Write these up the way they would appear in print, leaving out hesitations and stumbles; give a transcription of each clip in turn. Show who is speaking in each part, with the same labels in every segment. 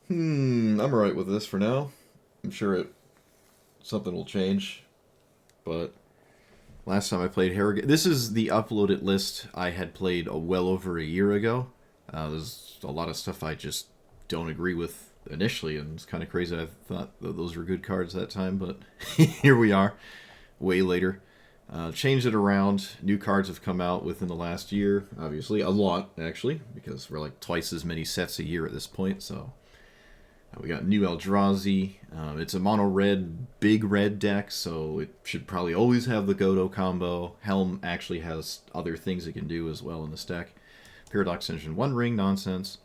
Speaker 1: I'm alright with this for now. I'm sure something will change, but last time I played Herigast, this is the uploaded list I had played well over a year ago. There's a lot of stuff I just don't agree with initially, and it's kind of crazy. I thought those were good cards that time, but here we are, way later. Changed it around. New cards have come out within the last year, obviously. A lot, actually, because we're like twice as many sets a year at this point, so we got new Eldrazi. It's a mono red, big red deck, so it should probably always have the Godo combo. Helm actually has other things it can do as well in this deck. Paradox Engine, One Ring, nonsense.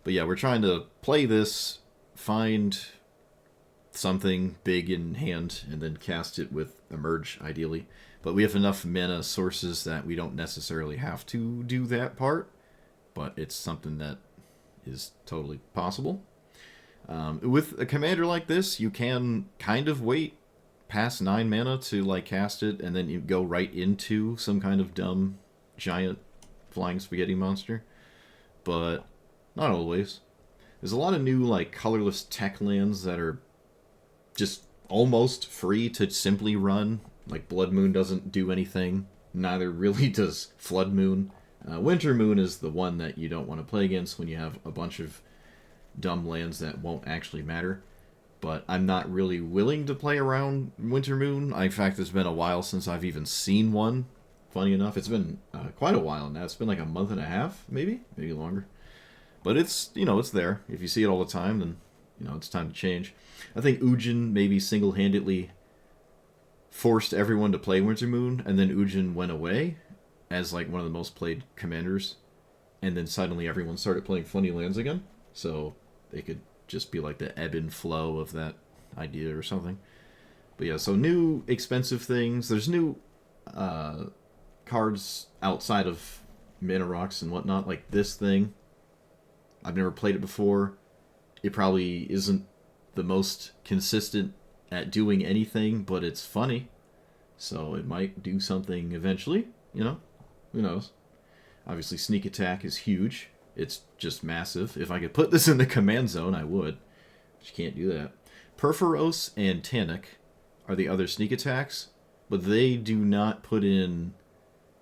Speaker 1: But yeah, we're trying to play this, find something big in hand, and then cast it with Emerge, ideally. But we have enough mana sources that we don't necessarily have to do that part, but it's something that is totally possible. With a commander like this, you can kind of wait past 9 mana to like cast it, and then you go right into some kind of dumb giant flying spaghetti monster. But not always. There's a lot of new like colorless tech lands that are just almost free to simply run. Like Blood Moon doesn't do anything. Neither really does Flood Moon. Winter Moon is the one that you don't want to play against when you have a bunch of dumb lands that won't actually matter. But I'm not really willing to play around Winter Moon. In fact, it's been a while since I've even seen one. Funny enough, it's been quite a while now. It's been like a month and a half, maybe longer. But it's it's there. If you see it all the time, then it's time to change. I think Ujin maybe single-handedly forced everyone to play Winter Moon, and then Ujin went away as like one of the most played commanders, and then suddenly everyone started playing funny lands again. So they could just be like the ebb and flow of that idea or something. But yeah, so new expensive things. There's new cards outside of mana rocks and whatnot, like this thing. I've never played it before. It probably isn't the most consistent at doing anything, but it's funny. So it might do something eventually, Who knows? Obviously, sneak attack is huge. It's just massive. If I could put this in the command zone, I would. But you can't do that. Perforos and Tannic are the other sneak attacks, but they do not put in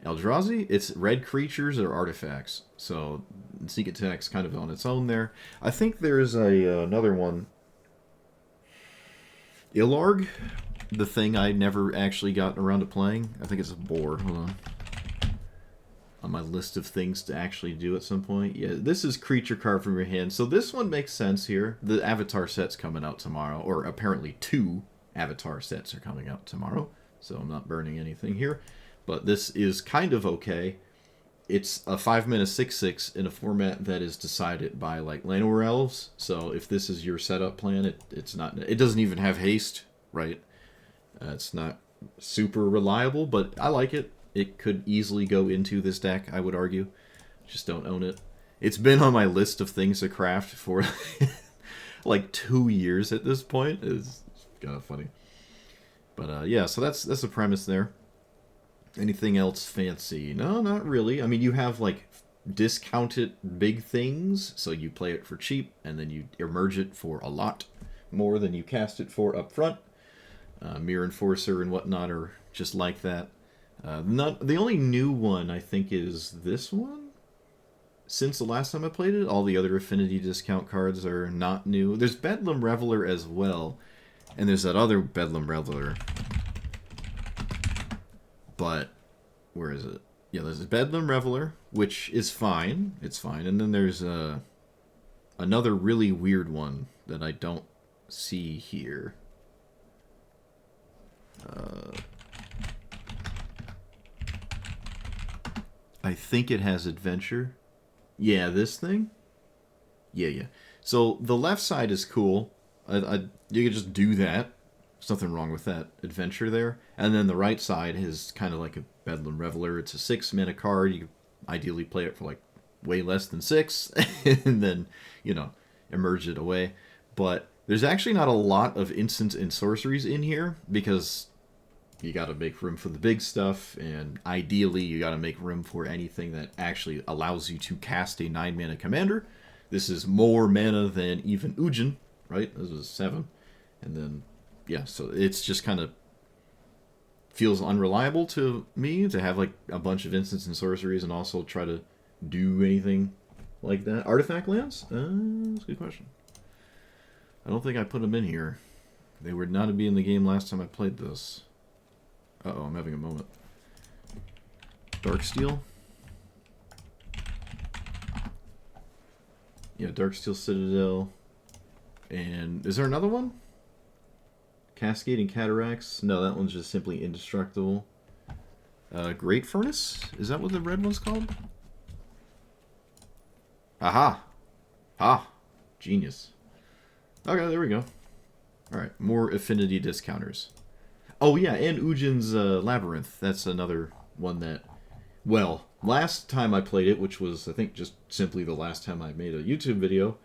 Speaker 1: Eldrazi. It's red creatures or artifacts. So sneak attack's kind of on its own there. I think there's another one. Ilarg, the thing I never actually got around to playing. I think it's a boar. Hold on my list of things to actually do at some point. Yeah, this is creature card from your hand. So this one makes sense here. The Avatar set's coming out tomorrow, or apparently 2 Avatar sets are coming out tomorrow. So I'm not burning anything here. But this is kind of okay. It's a 5-mana 6/6 in a format that is decided by like Llanowar Elves. So if this is your setup plan, it's not. It doesn't even have haste, right? It's not super reliable, but I like it. It could easily go into this deck, I would argue. Just don't own it. It's been on my list of things to craft for like 2 years at this point. It's kind of funny. But yeah, so that's the premise there. Anything else fancy? No, not really. I mean, you have like discounted big things, so you play it for cheap, and then you emerge it for a lot more than you cast it for up front. Mirror Enforcer and whatnot are just like that. The only new one, I think, is this one. Since the last time I played it, all the other affinity discount cards are not new. There's Bedlam Reveler as well, and there's that other Bedlam Reveler. But, where is it? Yeah, there's a Bedlam Reveler, which is fine. It's fine. And then there's another really weird one that I don't see here. I think it has Adventure. Yeah, this thing? Yeah. So the left side is cool. You could just do that. There's nothing wrong with that adventure there. And then the right side is kind of like a Bedlam Reveler. It's a 6-mana card. You could ideally play it for like way less than 6 and then, emerge it away. But there's actually not a lot of instants and sorceries in here because you got to make room for the big stuff, and ideally you got to make room for anything that actually allows you to cast a 9-mana commander. This is more mana than even Ujin, right? This is 7. And then, yeah, so it's just kind of feels unreliable to me to have like a bunch of instants and sorceries and also try to do anything like that. Artifact lands? That's a good question. I don't think I put them in here. They would not be in the game last time I played this. Uh-oh, I'm having a moment. Darksteel? Yeah, Darksteel Citadel. And is there another one? Cascading Cataracts? No, that one's just simply indestructible. Great Furnace? Is that what the red one's called? Aha! Ah! Genius. Okay, there we go. Alright, more affinity discounters. Oh yeah, and Ujin's Labyrinth. That's another one that... Well, last time I played it, which was, I think, just simply the last time I made a YouTube video,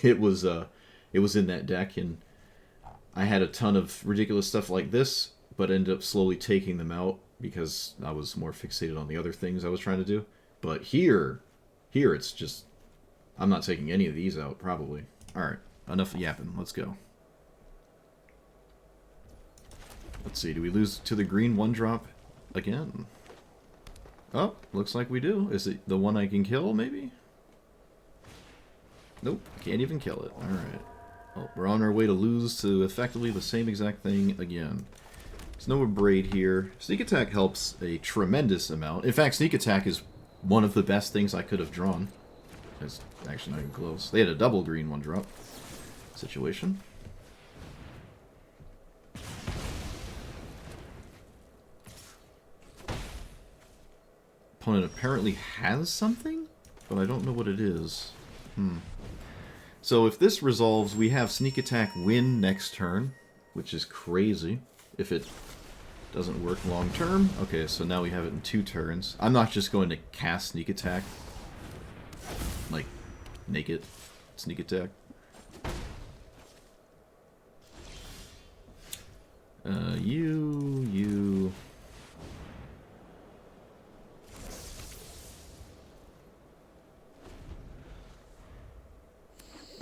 Speaker 1: it was in that deck, and I had a ton of ridiculous stuff like this, but ended up slowly taking them out because I was more fixated on the other things I was trying to do. But here it's just... I'm not taking any of these out, probably. Alright, enough yapping. Let's go. Let's see, do we lose to the green 1-drop again? Oh, looks like we do. Is it the one I can kill, maybe? Nope, can't even kill it. Alright. Well, we're on our way to lose to effectively the same exact thing again. There's no Braid here. Sneak Attack helps a tremendous amount. In fact, Sneak Attack is one of the best things I could have drawn. It's actually not even close. They had a double green 1-drop situation. Opponent apparently has something, but I don't know what it is. So if this resolves, we have Sneak Attack win next turn, which is crazy if it doesn't work long term. Okay, so now we have it in 2 turns. I'm not just going to cast Sneak Attack. Like, naked Sneak Attack. You...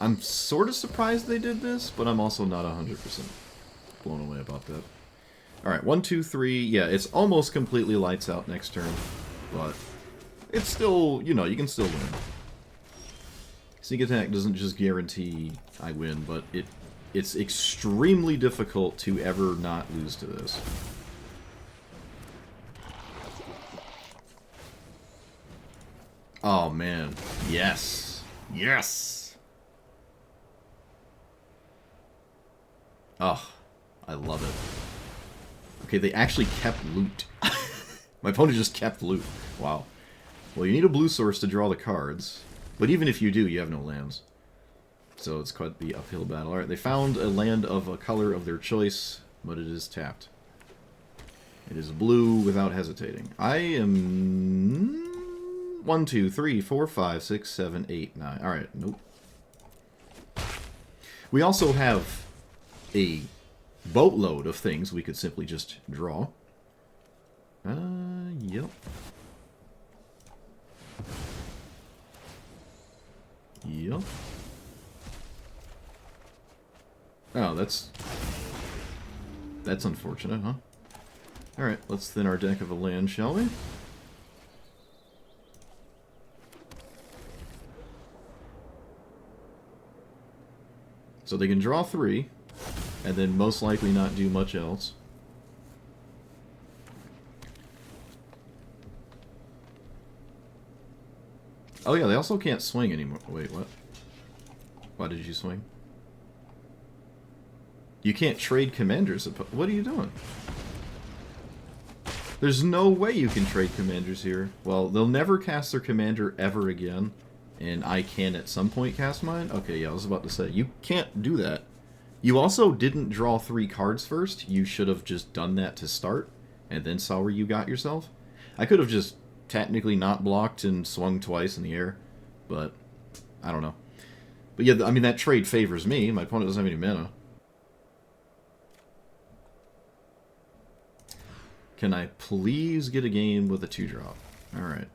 Speaker 1: I'm sort of surprised they did this, but I'm also not 100% blown away about that. Alright, 1, 2, 3. Yeah, it's almost completely lights out next turn, but it's still, you know, you can still win. Sneak Attack doesn't just guarantee I win, but it's extremely difficult to ever not lose to this. Oh, man. Yes. Yes! Oh, I love it. Okay, they actually kept loot. My opponent just kept loot. Wow. Well, you need a blue source to draw the cards. But even if you do, you have no lands. So it's quite the uphill battle. Alright, they found a land of a color of their choice, but it is tapped. It is blue without hesitating. I am... 1, 2, 3, 4, 5, 6, 7, 8, 9. Alright, nope. We also have a boatload of things we could simply just draw. Yep. Yep. Oh, that's unfortunate, huh? Alright, let's thin our deck of a land, shall we? So they can draw 3, and then most likely not do much else. Oh yeah, they also can't swing anymore. Wait, what? Why did you swing? You can't trade commanders. What are you doing? There's no way you can trade commanders here. Well, they'll never cast their commander ever again, and I can at some point cast mine? Okay, yeah, I was about to say, you can't do that. You also didn't draw 3 cards first. You should have just done that to start, and then saw where you got yourself. I could have just technically not blocked and swung twice in the air, but I don't know. But yeah, I mean, that trade favors me. My opponent doesn't have any mana. Can I please get a game with a 2-drop? Alright.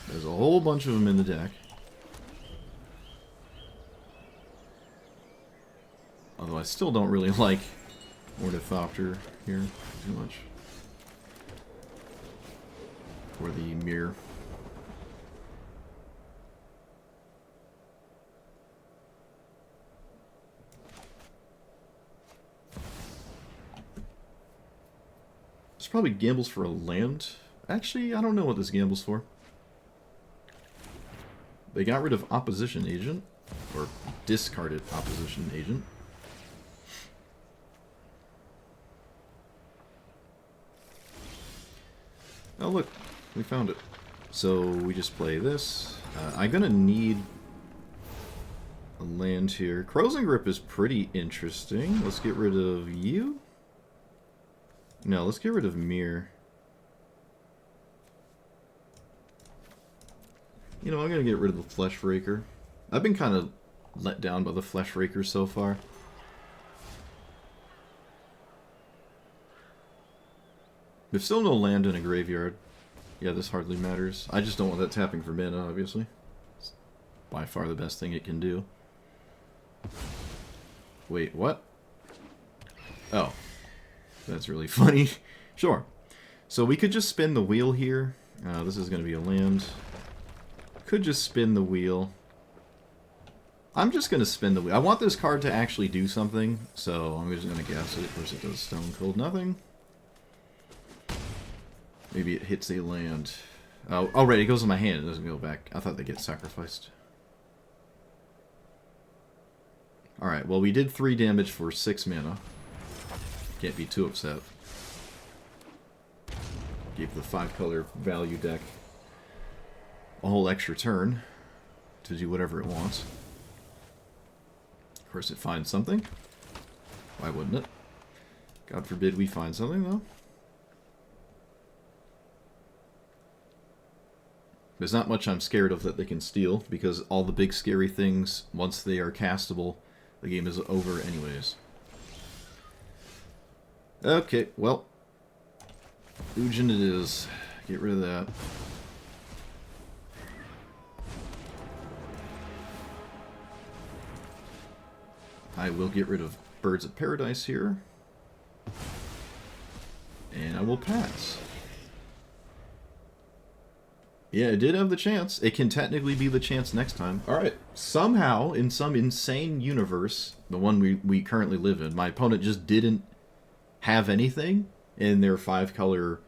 Speaker 1: There's a whole bunch of them in the deck. Although I still don't really like Ornithopter here too much. Or the mirror. This probably gambles for a land. Actually, I don't know what this gambles for. They got rid of Opposition Agent. Or discarded Opposition Agent. Oh look, we found it. So we just play this. I'm gonna need a land here. Crows and Grip is pretty interesting. Let's get rid of you. No, let's get rid of Mirror. You know, I'm gonna get rid of the Flesh Raker. I've been kind of let down by the Flesh Raker so far. There's still no land in a graveyard. Yeah, this hardly matters. I just don't want that tapping for mana, obviously. It's by far the best thing it can do. Wait, what? Oh. That's really funny. Sure. So we could just spin the wheel here. This is going to be a land. Could just spin the wheel. I'm just going to spin the wheel. I want this card to actually do something, so I'm just going to guess it. Of course it does Stone Cold nothing. Maybe it hits a land. Oh, right, it goes in my hand. It doesn't go back. I thought they get sacrificed. Alright, well we did 3 damage for 6 mana. Can't be too upset. Gave the 5-color value deck a whole extra turn to do whatever it wants. Of course it finds something. Why wouldn't it? God forbid we find something, though. There's not much I'm scared of that they can steal, because all the big scary things, once they are castable, the game is over anyways. Okay, well. Ujin it is. Get rid of that. I will get rid of Birds of Paradise here. And I will pass. Yeah, it did have the chance. It can technically be the chance next time. Alright, somehow, in some insane universe, the one we currently live in, my opponent just didn't have anything in their 5-color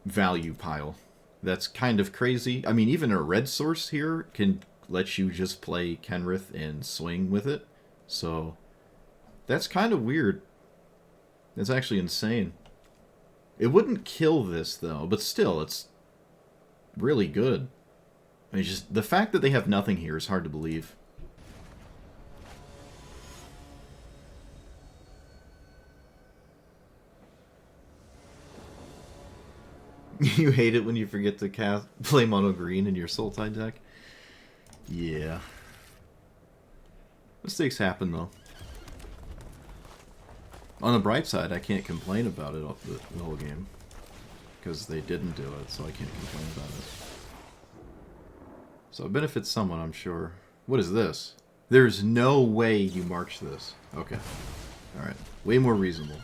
Speaker 1: value pile. That's kind of crazy. I mean, even a red source here can let you just play Kenrith and swing with it. So, that's kind of weird. That's actually insane. It wouldn't kill this, though, but still, it's really good. I mean, just the fact that they have nothing here is hard to believe. You hate it when you forget to play mono green in your Sultai deck? Yeah. Mistakes happen, though. On the bright side, I can't complain about it the whole game. Because they didn't do it, so I can't complain about it. So it benefits someone, I'm sure. What is this? There's no way you march this. Okay. Alright. Way more reasonable.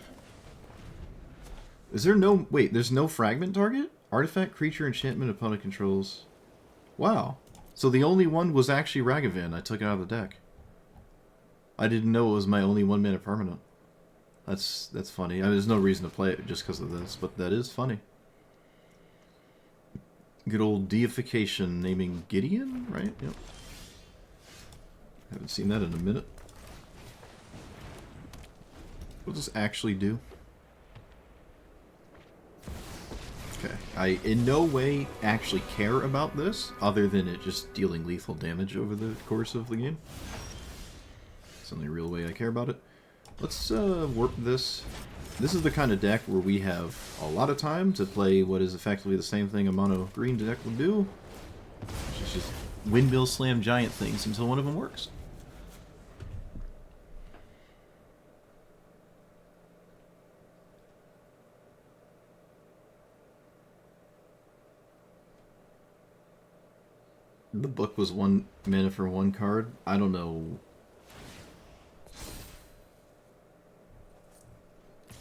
Speaker 1: Is there no... Wait, there's no fragment target? Artifact, creature, enchantment, opponent controls. Wow. So the only one was actually Ragavan. I took it out of the deck. I didn't know it was my only 1-mana permanent. That's funny. I mean, there's no reason to play it just because of this, but that is funny. Good old deification naming Gideon, right? Yep. Haven't seen that in a minute. What does this actually do? Okay. I in no way actually care about this, other than it just dealing lethal damage over the course of the game. It's the only real way I care about it. Let's warp this. This is the kind of deck where we have a lot of time to play what is effectively the same thing a mono green deck would do. Which is just windmill slam giant things until one of them works. The book was 1 mana for 1 card. I don't know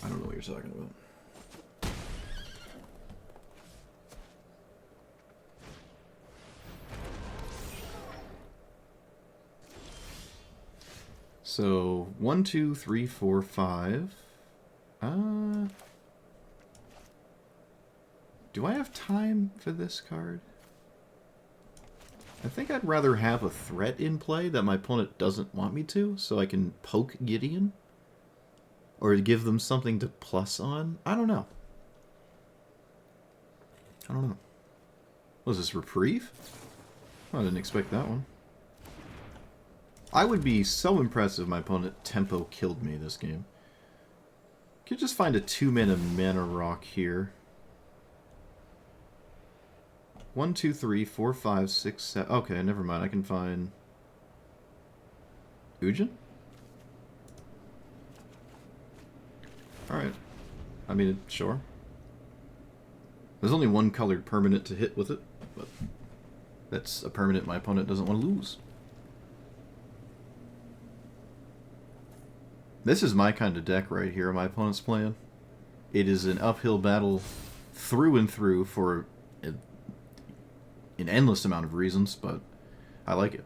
Speaker 1: I don't know what you're talking about. So 1, 2, 3, 4, 5. Do I have time for this card? I think I'd rather have a threat in play that my opponent doesn't want me to, so I can poke Gideon. Or give them something to plus on. I don't know. I don't know. Was this Reprieve? Oh, I didn't expect that one. I would be so impressed if my opponent tempo killed me this game. Could just find a 2-mana mana rock here. 1, 2, 3, 4, 5, 6, 7. Okay, never mind. I can find Ujin? Alright. I mean, sure. There's only one colored permanent to hit with it, but that's a permanent my opponent doesn't want to lose. This is my kind of deck right here my opponent's playing. It is an uphill battle through and through for an endless amount of reasons, but I like it.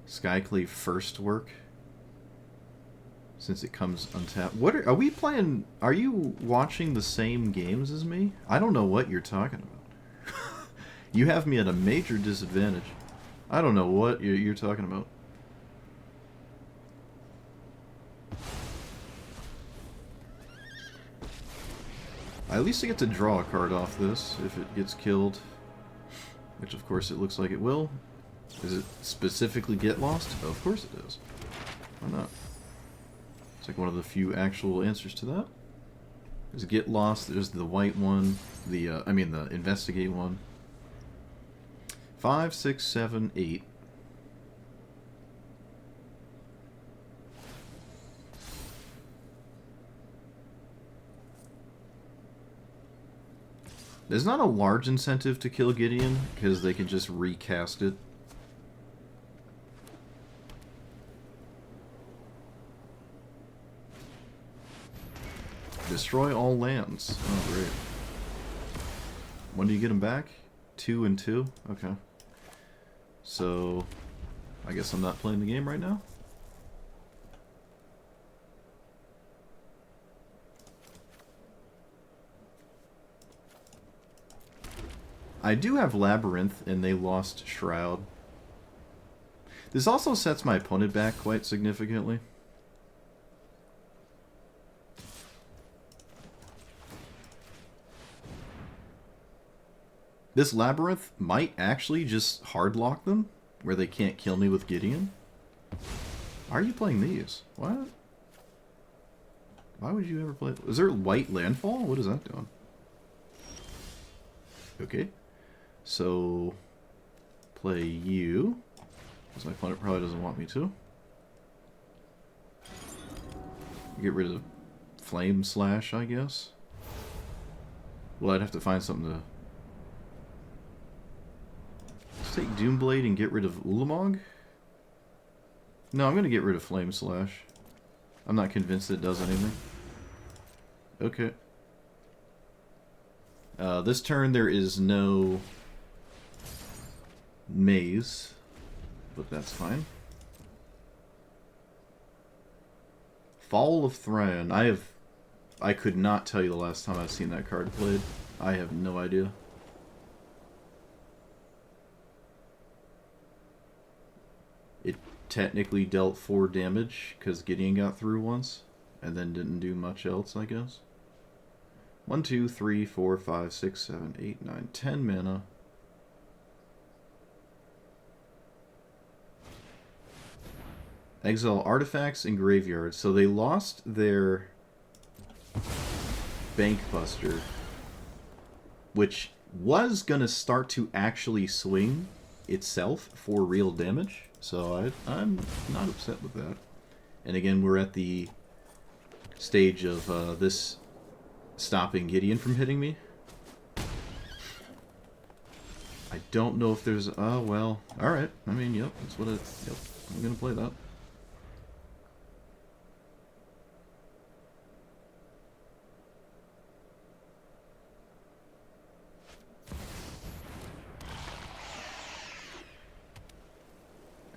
Speaker 1: Skyclave first work, since it comes untapped. What are we playing? Are you watching the same games as me? I don't know what you're talking about. You have me at a major disadvantage. I don't know what you're talking about. At least I get to draw a card off this if it gets killed. Which of course it looks like it will. Does it specifically get lost? Oh, of course it is. Why not? It's like one of the few actual answers to that. There's get lost, there's the white one, the investigate one. 5, 6, 7, 8. There's not a large incentive to kill Gideon, because they can just recast it. Destroy all lands. Oh, great. When do you get them back? 2 and 2? Okay. So, I guess I'm not playing the game right now? I do have Labyrinth, and they lost Shroud. This also sets my opponent back quite significantly. This Labyrinth might actually just hardlock them, where they can't kill me with Gideon. Why are you playing these? What? Why would you ever play... Is there white landfall? What is that doing? Okay. So, play you. Because my opponent probably doesn't want me to. Get rid of Flame Slash, I guess. Well, I'd have to find something to... Let's take Doomblade and get rid of Ulamog? No, I'm going to get rid of Flame Slash. I'm not convinced it does anything. Okay. This turn there is no maze, but that's fine. Fall of Thran. I could not tell you the last time I've seen that card played. I have no idea. It technically dealt 4 damage because Gideon got through once and then didn't do much else, I guess. 1, 2, 3, 4, 5, 6, 7, 8, 9, 10 mana. Exile artifacts and graveyards. So they lost their Bank Buster, which was going to start to actually swing itself for real damage. So I'm not upset with that. And again, we're at the stage of this stopping Gideon from hitting me. I don't know if there's... Oh, well. Alright. I mean, yep. That's what it... Yep. I'm gonna play that.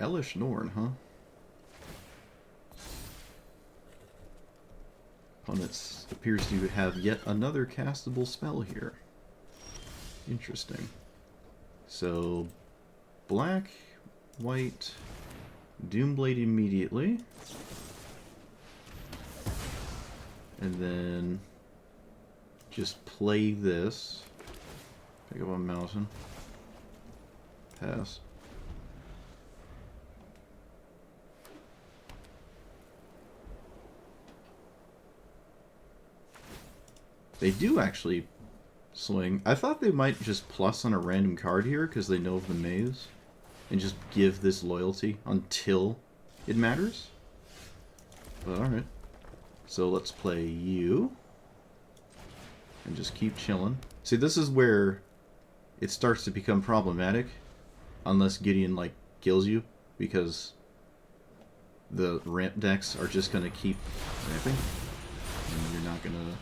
Speaker 1: Elish Norn, huh? Opponent appears to have yet another castable spell here. Interesting. So, black, white, Doomblade immediately. And then just play this. Pick up a mountain. Pass. They do actually swing. I thought they might just plus on a random card here because they know of the maze and just give this loyalty until it matters. But alright. So let's play you. And just keep chilling. See, this is where it starts to become problematic unless Gideon, like, kills you because the ramp decks are just going to keep ramping. And you're not going to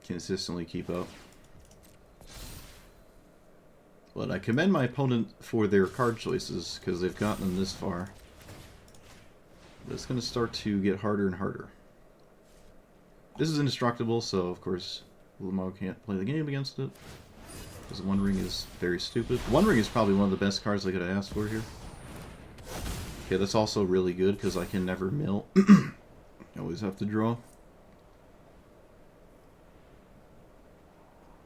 Speaker 1: consistently keep up. But I commend my opponent for their card choices, because they've gotten them this far. But it's going to start to get harder and harder. This is indestructible, so of course Ulamog can't play the game against it. Because One Ring is very stupid. One Ring is probably one of the best cards I could have asked for here. Okay, that's also really good, because I can never mill. I always have to draw.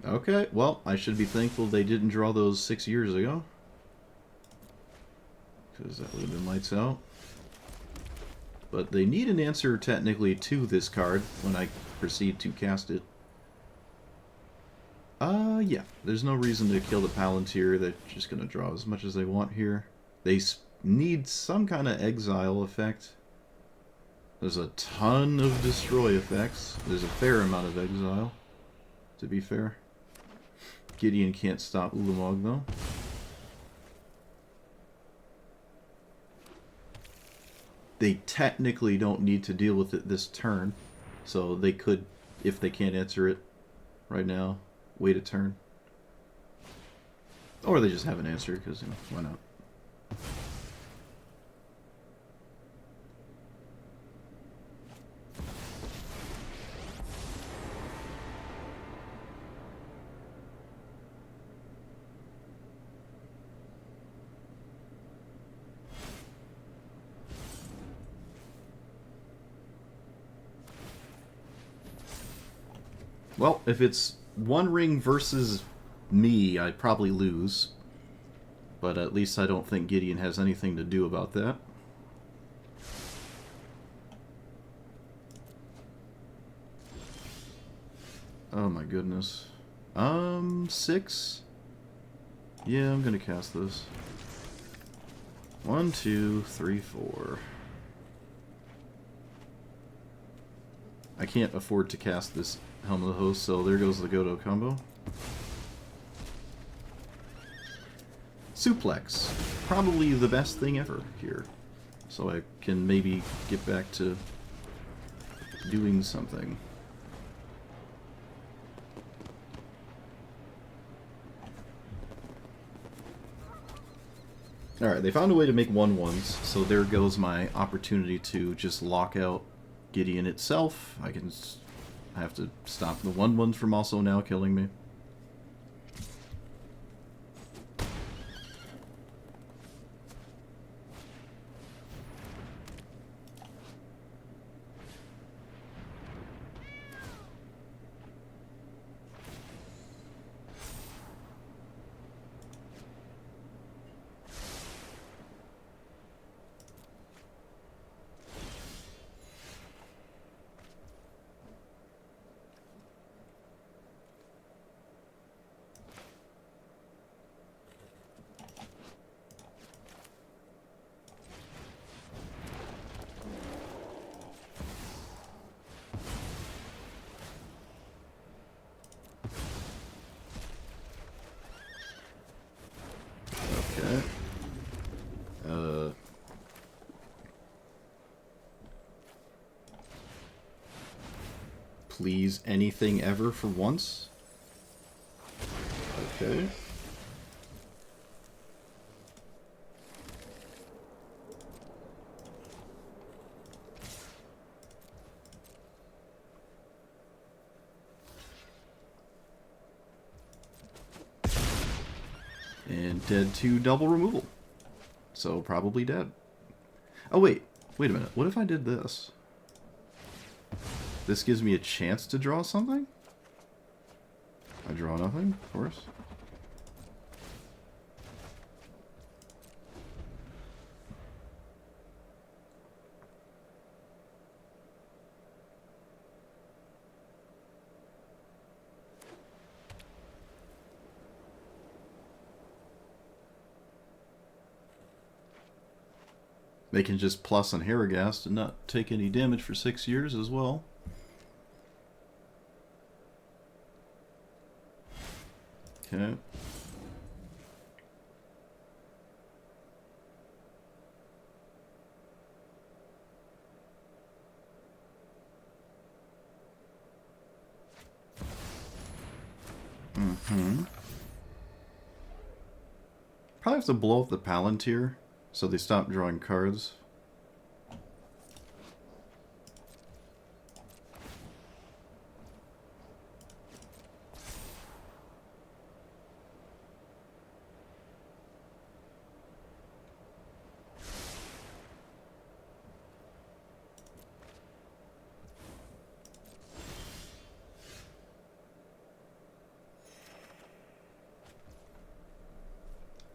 Speaker 1: Okay, well, I should be thankful they didn't draw those 6 years ago. Because that would have been lights out. But they need an answer, technically, to this card when I proceed to cast it. Yeah. There's no reason to kill the Palantir. They're just going to draw as much as they want here. They need some kind of exile effect. There's a ton of destroy effects. There's a fair amount of exile, to be fair. Gideon can't stop Ulamog, though. They technically don't need to deal with it this turn, so they could, if they can't answer it right now, wait a turn. Or they just haven't answered, because, you know, why not? Well, if it's One Ring versus me, I'd probably lose. But at least I don't think Gideon has anything to do about that. Oh my goodness. 6? Yeah, I'm gonna cast this. 1, 2, 3, 4. I can't afford to cast this Helm of the Host, so there goes the Godo combo. Suplex. Probably the best thing ever here. So I can maybe get back to doing something. Alright, they found a way to make 1/1s, so there goes my opportunity to just lock out Gideon itself. I have to stop the 1/1s from also now killing me. please, anything ever for once. Okay. And dead to double removal. So probably dead. Oh wait a minute. What if I did this? This gives me a chance to draw something? I draw nothing, of course. They can just plus on Herigast and not take any damage for 6 years as well. Okay. Probably have to blow up the Palantir so they stop drawing cards.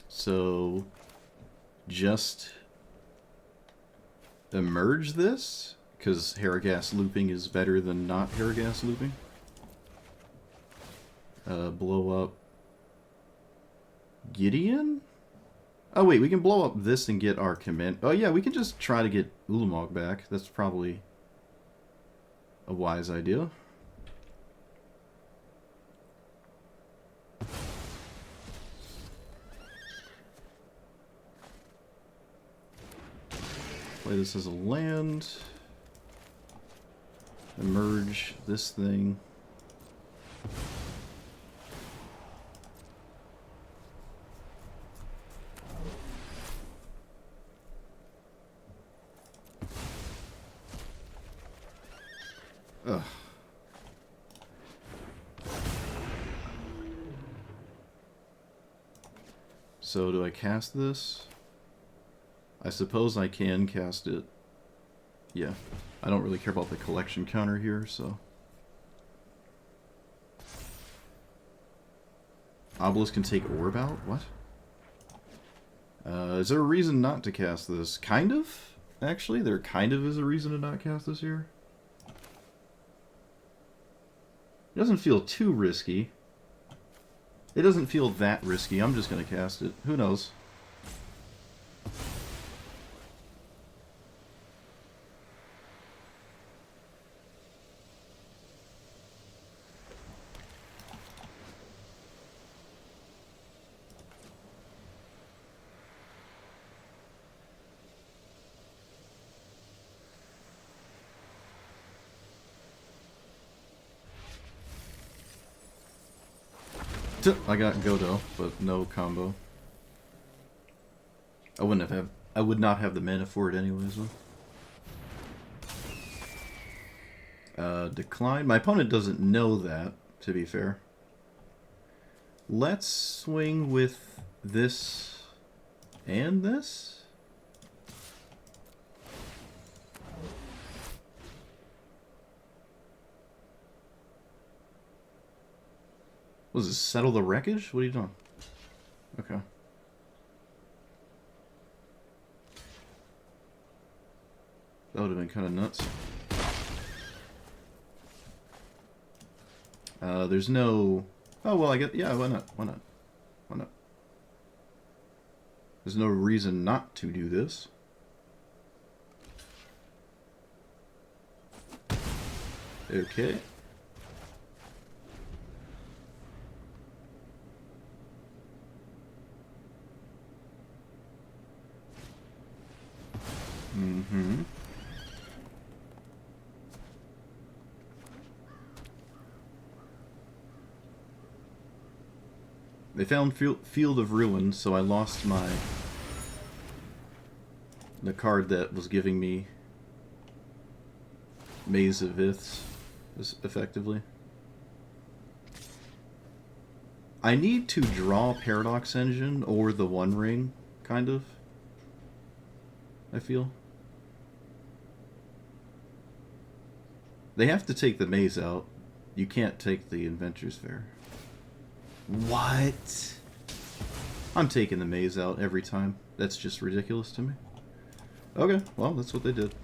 Speaker 1: So, just emerge this, because Herigast looping is better than not Herigast looping. Blow up Gideon? Oh wait, we can blow up this and get our command. Oh yeah, we can just try to get Ulamog back. That's probably a wise idea. Play this as a land. Emerge this thing. Ugh. So do I cast this? I suppose I can cast it. Yeah. I don't really care about the collection counter here, so. Obelisk can take Orb out? What? Is there a reason not to cast this? Kind of? Actually, there kind of is a reason to not cast this here. It doesn't feel too risky. It doesn't feel that risky. I'm just going to cast it. Who knows? I got Godo, but no combo. I would not have the mana for it anyways though. Decline. My opponent doesn't know that, to be fair. Let's swing with this and this. Was it settle the wreckage? What are you doing? Okay. That would have been kind of nuts. There's no... Oh, well, I get... Yeah, why not? Why not? Why not? There's no reason not to do this. Okay. They found Field of Ruin, so I lost the card that was giving me Maze of Iths, effectively. I need to draw Paradox Engine or the One Ring, kind of. I feel. They have to take the maze out. You can't take the Inventor's Fair. What? I'm taking the maze out every time. That's just ridiculous to me. Okay, well, that's what they did.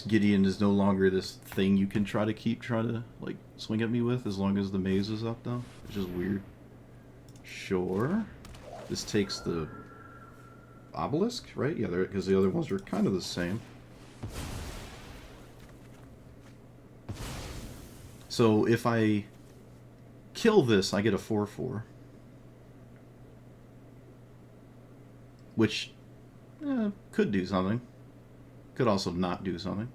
Speaker 1: Gideon is no longer this thing you can try to, like, swing at me with as long as the maze is up, though. It's just weird. Sure. This takes the obelisk, right? Yeah, because the other ones are kind of the same. So if I kill this, I get a 4/4. Which could do something. Could also not do something.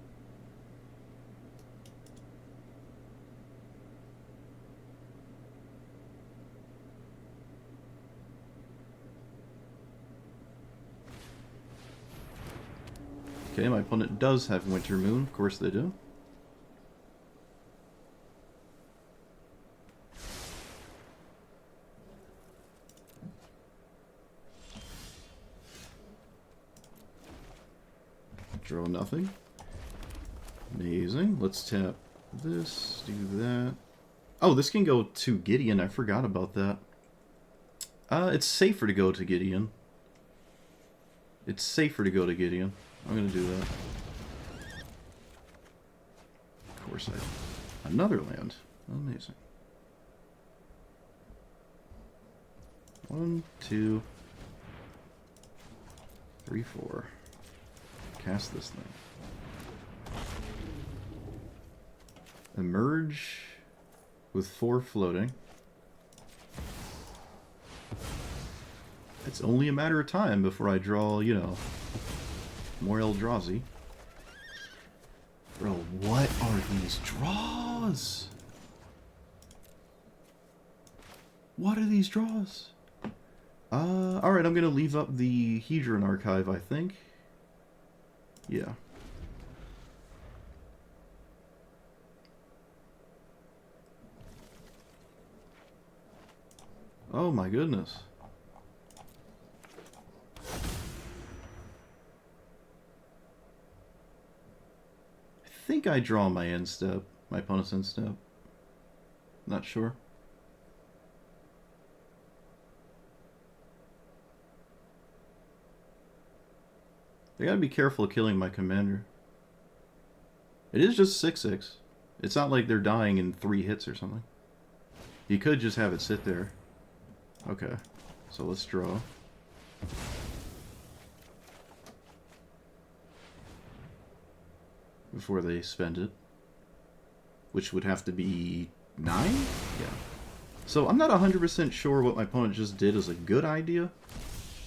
Speaker 1: Okay, my opponent does have Winter Moon. Of course they do. Draw nothing. Amazing. Let's tap this, do that. Oh, this can go to Gideon. I forgot about that. It's safer to go to Gideon. It's safer to go to Gideon. I'm gonna do that. Of course another land. Amazing. 1, 2, 3, 4. Cast this thing. Emerge with 4 floating. It's only a matter of time before I draw, you know, more Eldrazi. Bro, what are these draws? What are these draws? Alright, I'm gonna leave up the Hedron archive, I think. Yeah. Oh my goodness. I think I draw my end step, my opponent's end step. Not sure. I gotta be careful of killing my commander. It is just 6/6. It's not like they're dying in 3 hits or something. You could just have it sit there. Okay, so let's draw. Before they spend it. Which would have to be 9? Yeah. So I'm not 100% sure what my opponent just did is a good idea.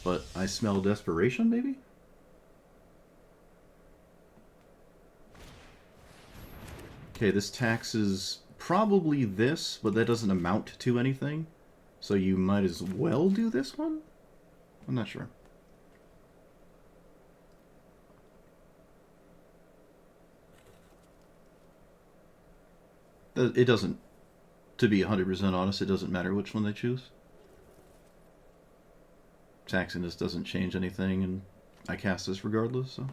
Speaker 1: But I smell desperation, maybe? Okay, this taxes probably this, but that doesn't amount to anything. So you might as well do this one? I'm not sure. It doesn't, to be 100% honest, it doesn't matter which one they choose. Taxing this doesn't change anything, and I cast this regardless, so.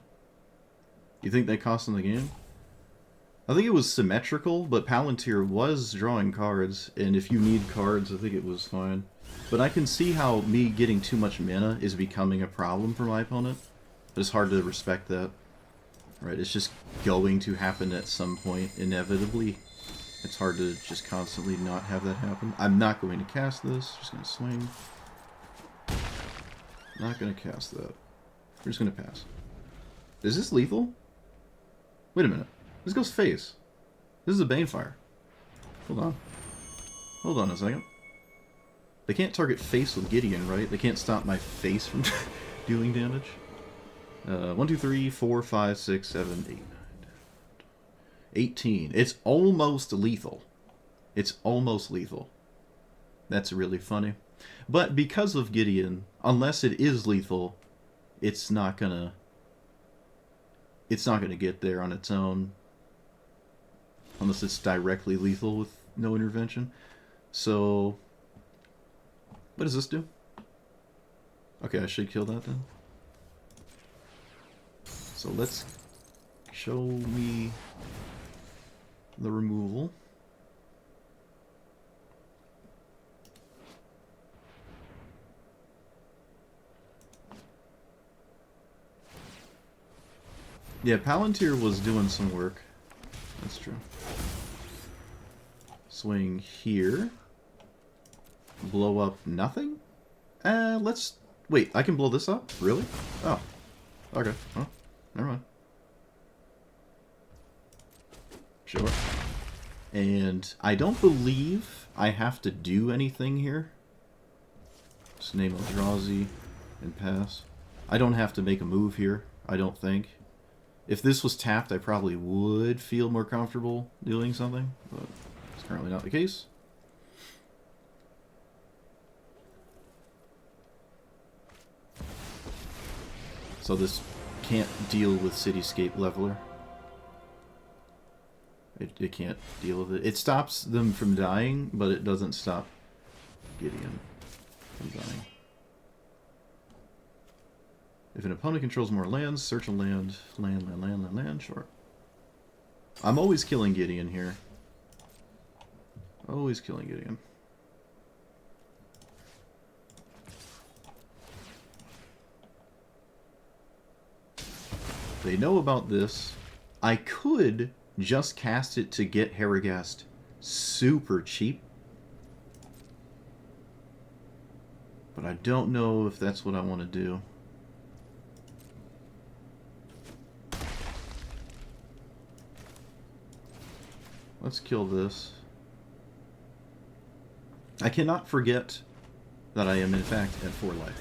Speaker 1: You think they cost in the game? I think it was symmetrical, but Palantir was drawing cards, and if you need cards, I think it was fine. But I can see how me getting too much mana is becoming a problem for my opponent. But it's hard to respect that. Right, it's just going to happen at some point, inevitably. It's hard to just constantly not have that happen. I'm not going to cast this, just going to swing. Not going to cast that. We're just going to pass. Is this lethal? Wait a minute. This goes face. This is a Banefire. Hold on. Hold on a second. They can't target face with Gideon, right? They can't stop my face from dealing damage. 1, 2, 3, 4, 5, 6, 7, 8, 9, 10, 18. It's almost lethal. It's almost lethal. That's really funny. But because of Gideon, unless it is lethal, it's not gonna get there on its own unless it's directly lethal with no intervention. So what does this do? Okay, I should kill that then. So let's show me the removal. Yeah, Palantir was doing some work. That's true. Swing here. Blow up nothing? Let's... Wait, I can blow this up? Really? Oh. Okay. Oh, never mind. Sure. And I don't believe I have to do anything here. Just name Eldrazi and pass. I don't have to make a move here, I don't think. If this was tapped, I probably would feel more comfortable doing something, but it's currently not the case. So this can't deal with Cityscape Leveler. It can't deal with it. It stops them from dying, but it doesn't stop Gideon from dying. If an opponent controls more lands, search a land. Land, sure. I'm always killing Gideon here. Always killing Gideon. They know about this. I could just cast it to get Herigast super cheap. But I don't know if that's what I want to do. Let's kill this. I cannot forget that I am in fact at 4 life.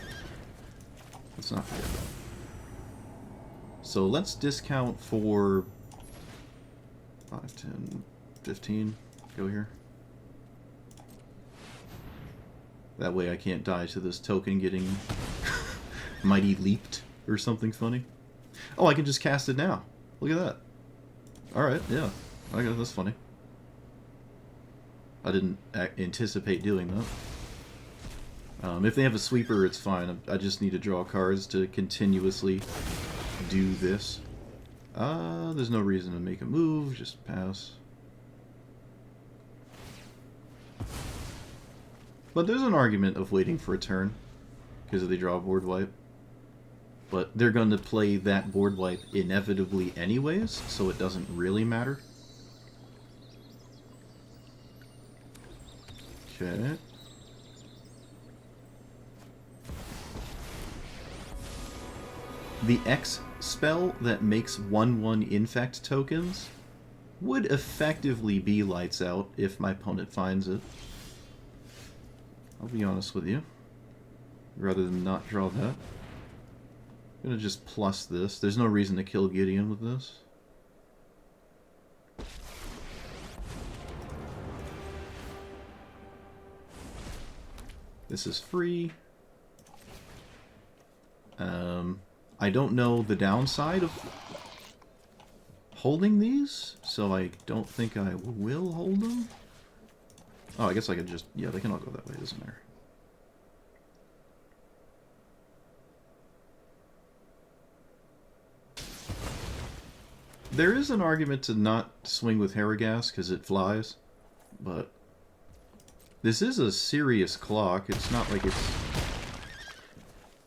Speaker 1: Let's not forget that. So let's discount for 5, 10, 15. Go here. That way I can't die to this token getting mighty leaped or something funny. Oh, I can just cast it now. Look at that. Alright, yeah. Okay, that's funny. I didn't anticipate doing that. If they have a sweeper, it's fine. I just need to draw cards to continuously do this. There's no reason to make a move, just pass. But there's an argument of waiting for a turn, because if they draw a board wipe. But they're going to play that board wipe inevitably anyways, so it doesn't really matter. Okay. The X spell that makes 1/1 infect tokens would effectively be Lights Out if my opponent finds it. I'll be honest with you. Rather than not draw that. I'm gonna just plus this. There's no reason to kill Gideon with this. This is free. I don't know the downside of holding these, so I don't think I will hold them. Oh, I guess I could just... Yeah, they can all go that way, it doesn't matter. There is an argument to not swing with Herigast because it flies, but this is a serious clock. It's not like it's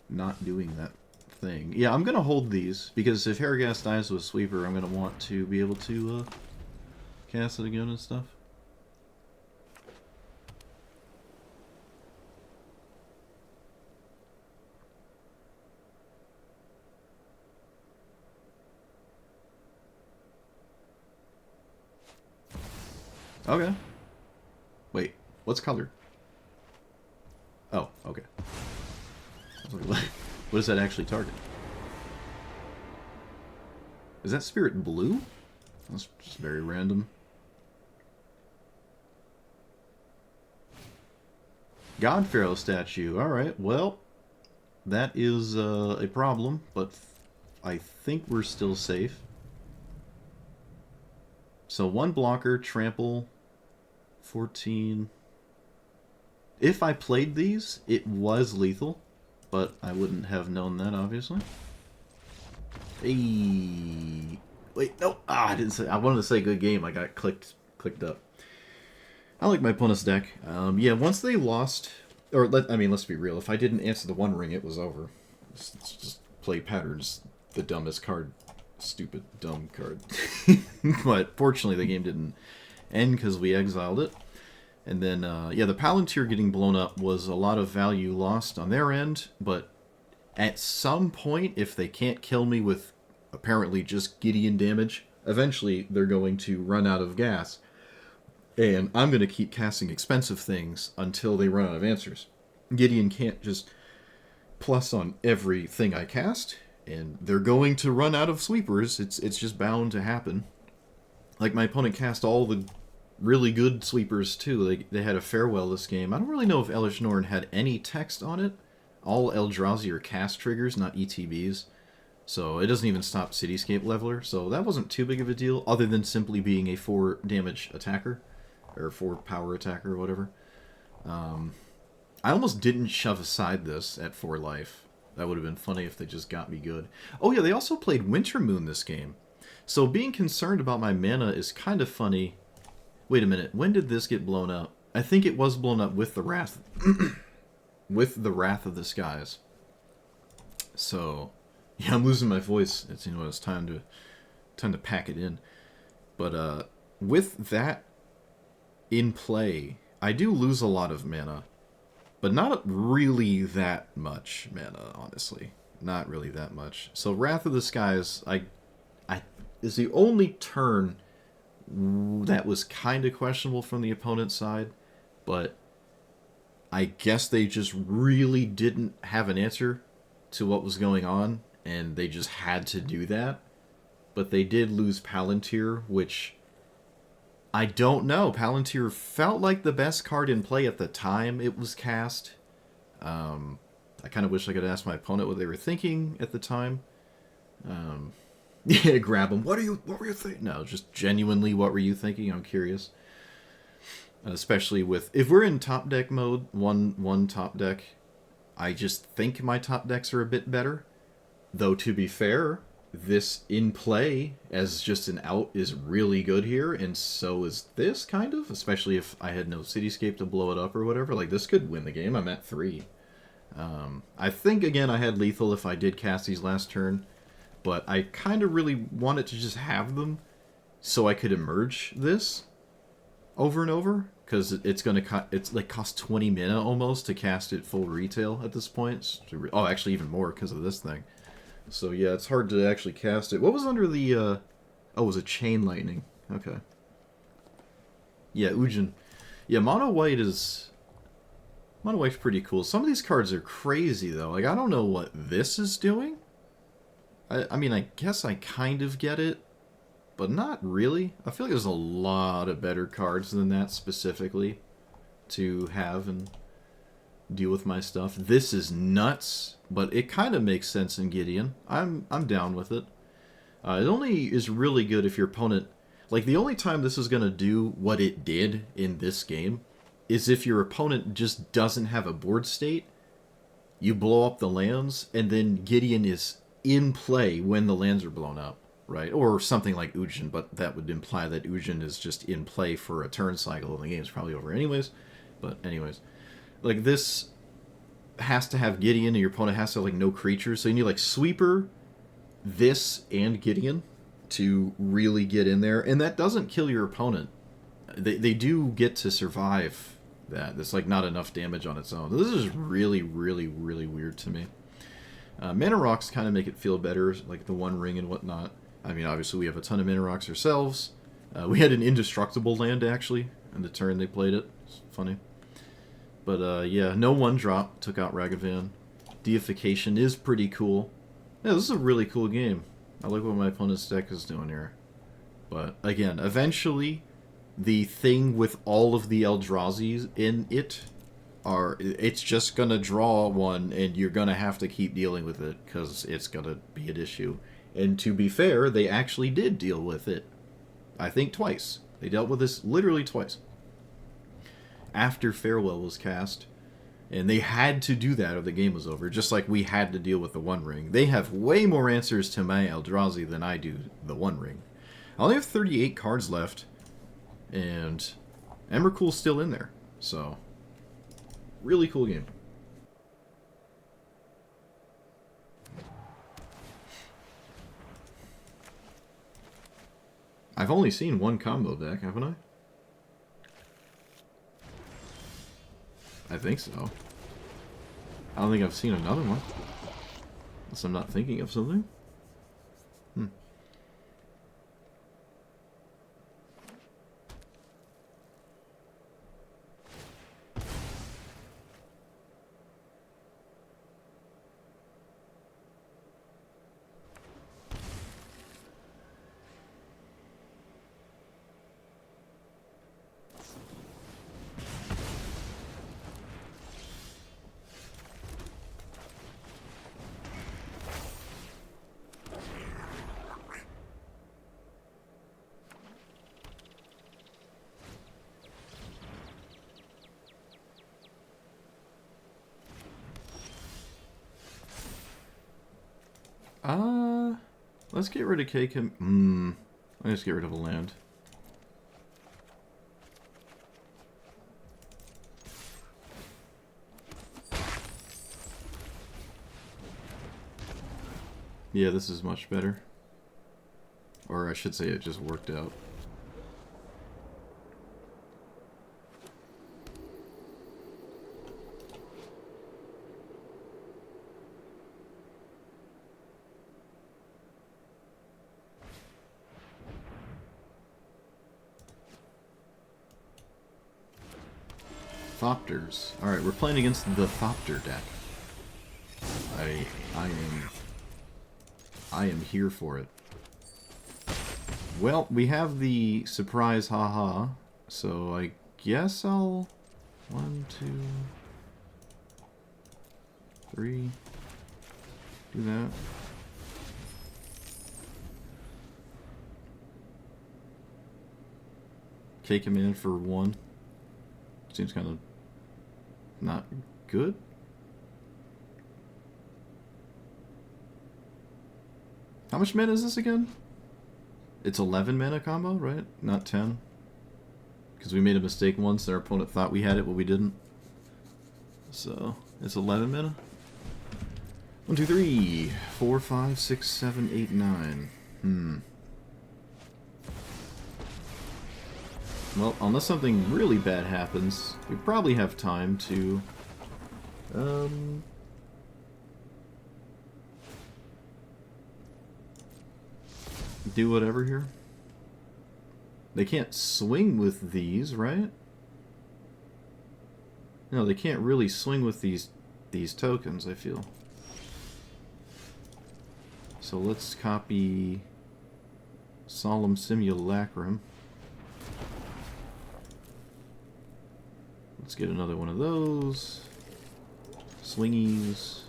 Speaker 1: not doing that thing. Yeah, I'm going to hold these because if Herigast dies with Sweeper, I'm going to want to be able to cast it again and stuff. Okay. Wait, what's color? Oh, okay. What does that actually target? Is that spirit blue? That's just very random. God Pharaoh statue. Alright, well, that is a problem, but I think we're still safe. So 1 blocker, trample, 14. If I played these, it was lethal, but I wouldn't have known that, obviously. Hey, wait, no, I didn't say. I wanted to say good game. I got clicked up. I like my opponent's deck. Yeah, once they lost, or let's be real. If I didn't answer the One Ring, it was over. Just play patterns. The dumbest card. Stupid, dumb card. But fortunately, the game didn't end because we exiled it. And then, yeah, the Palantir getting blown up was a lot of value lost on their end, but at some point, if they can't kill me with apparently just Gideon damage, eventually they're going to run out of gas. And I'm going to keep casting expensive things until they run out of answers. Gideon can't just plus on everything I cast, and they're going to run out of sweepers. It's just bound to happen. Like, my opponent cast all the really good sweepers, too. They had a farewell this game. I don't really know if Elish Norn had any text on it. All Eldrazi are cast triggers, not ETBs. So it doesn't even stop Cityscape Leveler. So that wasn't too big of a deal, other than simply being a 4 damage attacker. Or 4 power attacker, or whatever. I almost didn't shove aside this at 4 life. That would have been funny if they just got me good. Oh yeah, they also played Winter Moon this game. So being concerned about my mana is kind of funny. Wait a minute, when did this get blown up? I think it was blown up with the Wrath... with the Wrath of the Skies. So, yeah, I'm losing my voice. It's, it's time to pack it in. But with that in play, I do lose a lot of mana, but not really that much mana, honestly. Not really that much. So Wrath of the Skies, I is the only turn that was kind of questionable from the opponent's side, but I guess they just really didn't have an answer to what was going on, and they just had to do that. But they did lose Palantir, which I don't know. Palantir felt like the best card in play at the time it was cast. I kind of wish I could ask my opponent what they were thinking at the time. Yeah, grab them. What were you thinking? No, just genuinely, what were you thinking? I'm curious. Especially with, if we're in top deck mode, one top deck, I just think my top decks are a bit better. Though, to be fair, this in play as just an out is really good here, and so is this, kind of. Especially if I had no Cityscape to blow it up or whatever. Like, this could win the game. I'm at 3. I think, again, I had lethal if I did cast these last turn, but I kind of really wanted to just have them so I could emerge this over and over, because it's going to cost 20 mana almost to cast it full retail at this point. Oh, actually even more because of this thing. So yeah, it's hard to actually cast it. What was under the oh, it was a Chain Lightning. Okay. Yeah, Ujin. Yeah, Mono White's pretty cool. Some of these cards are crazy though. Like, I don't know what this is doing. I mean, I guess I kind of get it, but not really. I feel like there's a lot of better cards than that specifically to have and deal with my stuff. This is nuts, but it kind of makes sense in Gideon. I'm down with it. It only is really good if your opponent... Like, the only time this is going to do what it did in this game is if your opponent just doesn't have a board state, you blow up the lands, and then Gideon is in play when the lands are blown up, right? Or something like Ujin, but that would imply that Ujin is just in play for a turn cycle, and the game's probably over anyways. But anyways, like, this has to have Gideon, and your opponent has to have, like, no creatures. So you need, like, Sweeper, this, and Gideon to really get in there. And that doesn't kill your opponent. They do get to survive that. That's, like, not enough damage on its own. This is really, really, really weird to me. Mana Rocks kind of make it feel better, like the One Ring and whatnot. I mean, obviously we have a ton of Mana Rocks ourselves. We had an indestructible land, actually, in the turn they played it. It's funny. But, yeah, no 1-drop. Took out Ragavan. Deification is pretty cool. Yeah, this is a really cool game. I like what my opponent's deck is doing here. But, again, eventually, the thing with all of the Eldrazi in it are, it's just gonna draw one, and you're gonna have to keep dealing with it because it's gonna be an issue. And to be fair, they actually did deal with it. I think twice. They dealt with this literally twice. After Farewell was cast, and they had to do that or the game was over, just like we had to deal with the One Ring. They have way more answers to my Eldrazi than I do the One Ring. I only have 38 cards left, and Emrakul's still in there, so really cool game. I've only seen one combo deck, haven't I? I think so. I don't think I've seen another one. Unless I'm not thinking of something. Let's get rid of Cake. Let's get rid of a land. Yeah, this is much better. Or I should say it just worked out. Thopters. Alright, we're playing against the Thopter deck. I am here for it. Well, we have the surprise haha, so I guess I'll 1, 2, 3 do that. Cake him in for 1. Seems kind of not good. How much mana is this again? It's 11 mana combo, right? Not 10. Because we made a mistake once, our opponent thought we had it, but we didn't. So, it's 11 mana. 1, 2, 3, 4, 5, 6, 7, 8, 9. Well, unless something really bad happens, we probably have time to do whatever here. They can't swing with these, right? No, they can't really swing with these tokens, I feel. So let's copy Solemn Simulacrum. Let's get another one of those. Swingies.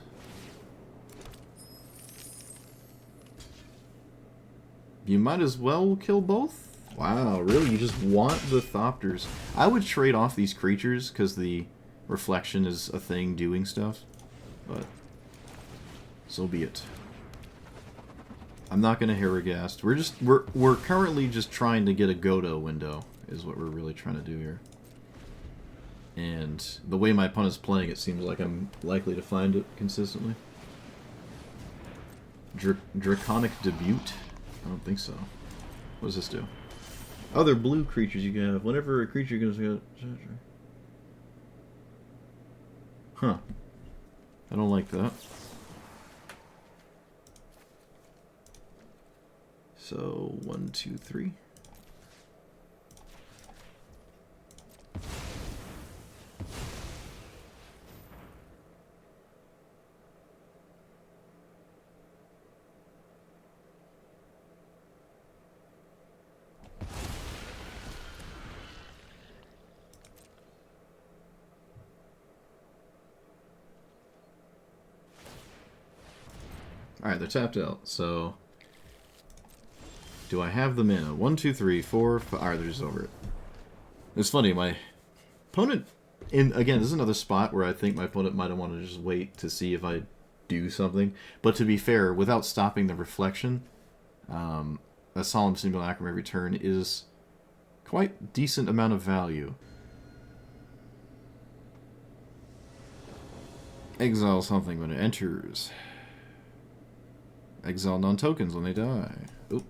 Speaker 1: You might as well kill both? Wow, really? You just want the Thopters. I would trade off these creatures because the reflection is a thing doing stuff. But so be it. I'm not gonna Herigast. We're currently just trying to get a Godot window is what we're really trying to do here. And the way my opponent's playing, it seems like I'm likely to find it consistently. Draconic Debut? I don't think so. What does this do? Other blue creatures you can have. Whenever a creature goes... Huh. I don't like that. So, 1, 2, 3. Alright, they're tapped out, so... Do I have the mana? 1, 2, 3, 4, 5... Alright, they're just over it. It's funny, my opponent... Again, this is another spot where I think my opponent might have wanted to just wait to see if I do something. But to be fair, without stopping the reflection, a Solemn Simulacrum every turn is quite decent amount of value. Exile something when it enters. Exile non-tokens when they die. Oop.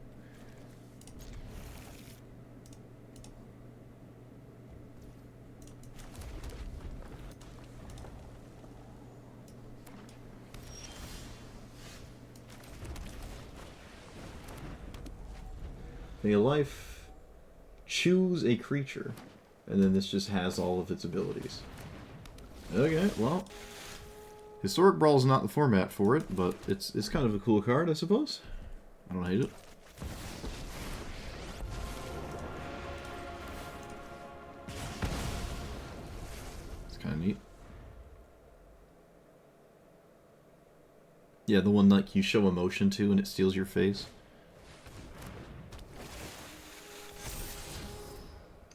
Speaker 1: Pay a life. Choose a creature. And then this just has all of its abilities. Okay, well... Historic Brawl is not the format for it, but it's kind of a cool card, I suppose. I don't hate it. It's kind of neat. Yeah, the one like you show emotion to and it steals your face.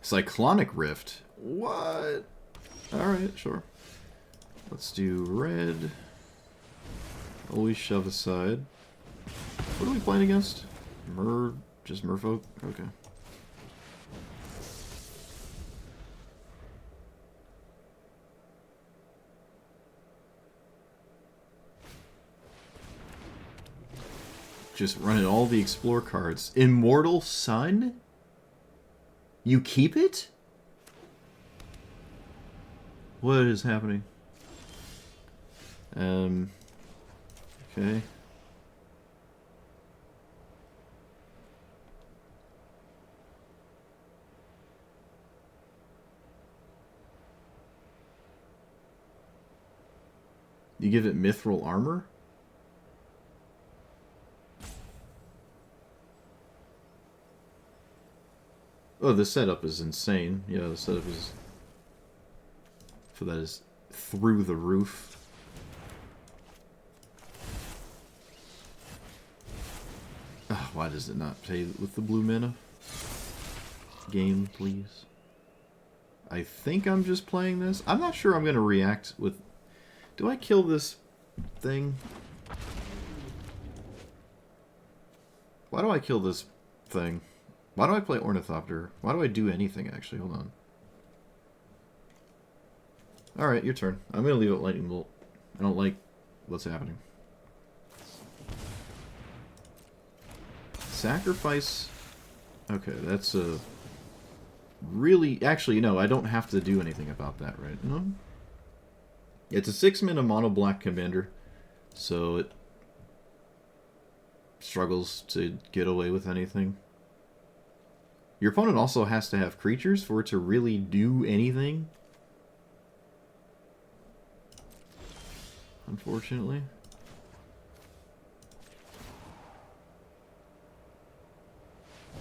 Speaker 1: Cyclonic Rift? What? Alright, sure. Let's do red. Always shove aside. What are we playing against? Just merfolk? Okay. Just running all the explore cards. Immortal Sun? You keep it? What is happening? Okay. You give it mithril armor? Oh, the setup is insane. Yeah, the setup is... So that is through the roof. Oh, why does it not pay with the blue mana? Game, please. I think I'm just playing this. I'm not sure I'm going to react with... Do I kill this thing? Why do I kill this thing? Why do I play Ornithopter? Why do I do anything, actually? Hold on. Alright, your turn. I'm going to leave it Lightning Bolt. I don't like what's happening. Sacrifice... Okay, that's a... Really... Actually, no, I don't have to do anything about that, right? No? It's a 6-mana mono black commander, so it struggles to get away with anything. Your opponent also has to have creatures for it to really do anything. Unfortunately.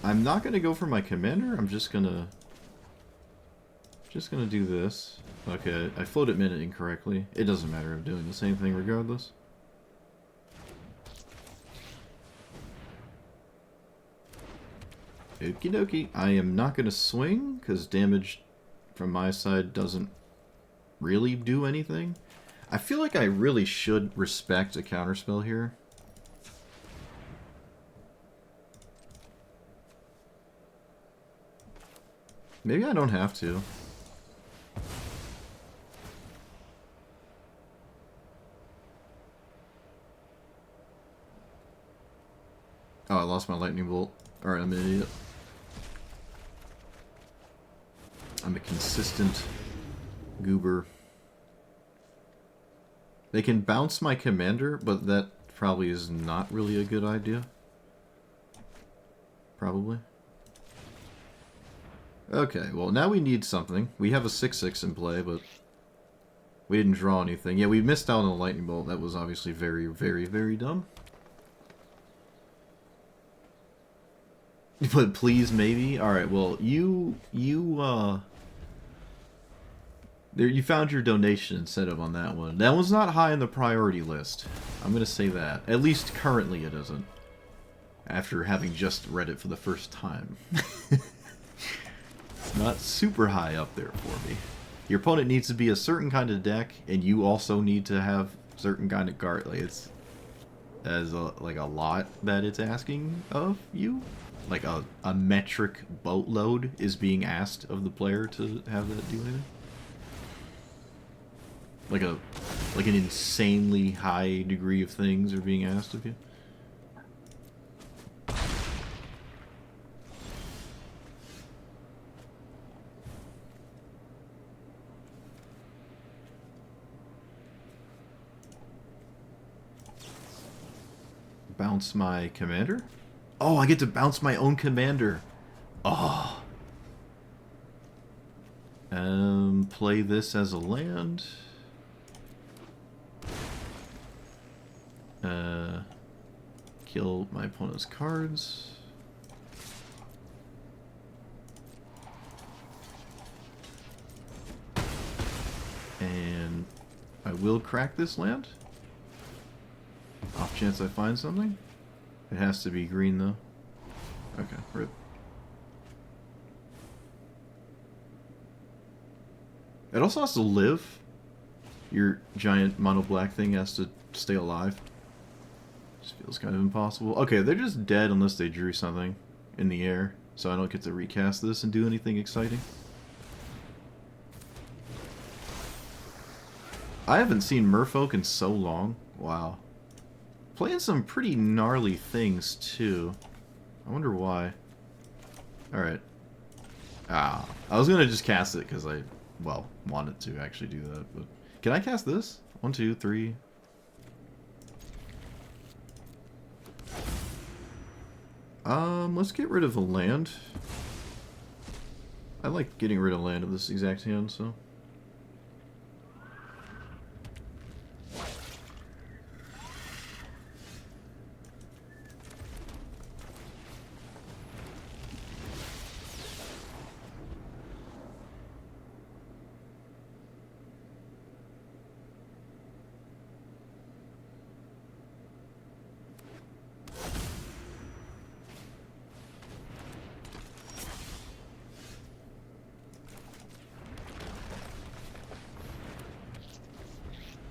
Speaker 1: I'm not going to go for my commander. I'm just going to do this. Okay, I floated mana incorrectly. It doesn't matter. I'm doing the same thing regardless. Okie dokie. I am not going to swing, because damage from my side doesn't really do anything. I feel like I really should respect a counterspell here. Maybe I don't have to. Oh, I lost my lightning bolt. Alright, I'm an idiot. I'm a consistent goober. They can bounce my commander, but that probably is not really a good idea. Probably. Okay, well now we need something. We have a 6/6 in play, but we didn't draw anything. Yeah, we missed out on a lightning bolt. That was obviously very, very, very dumb. But please, maybe? Alright, well, you There, you found your donation and set up on that one. That one's not high on the priority list. I'm gonna say that. At least currently it isn't. After having just read it for the first time. It's not super high up there for me. Your opponent needs to be a certain kind of deck, and you also need to have certain kind of card. Like it's as like a lot that it's asking of you. Like a metric boatload is being asked of the player to have that do anything. Like an insanely high degree of things are being asked of you. Bounce my commander? Oh, I get to bounce my own commander. Oh. Play this as a land. Kill my opponent's cards. And I will crack this land. Off chance I find something. It has to be green though. Okay, rip. It also has to live. Your giant mono black thing has to stay alive. Just feels kind of impossible. Okay, they're just dead unless they drew something in the air. So I don't get to recast this and do anything exciting. I haven't seen Merfolk in so long. Wow. Playing some pretty gnarly things, too. I wonder why. Alright. Ah. I was gonna just cast it because I, well, wanted to actually do that. But can I cast this? 1, 2, 3. Let's get rid of the land. I like getting rid of land of this exact hand, so...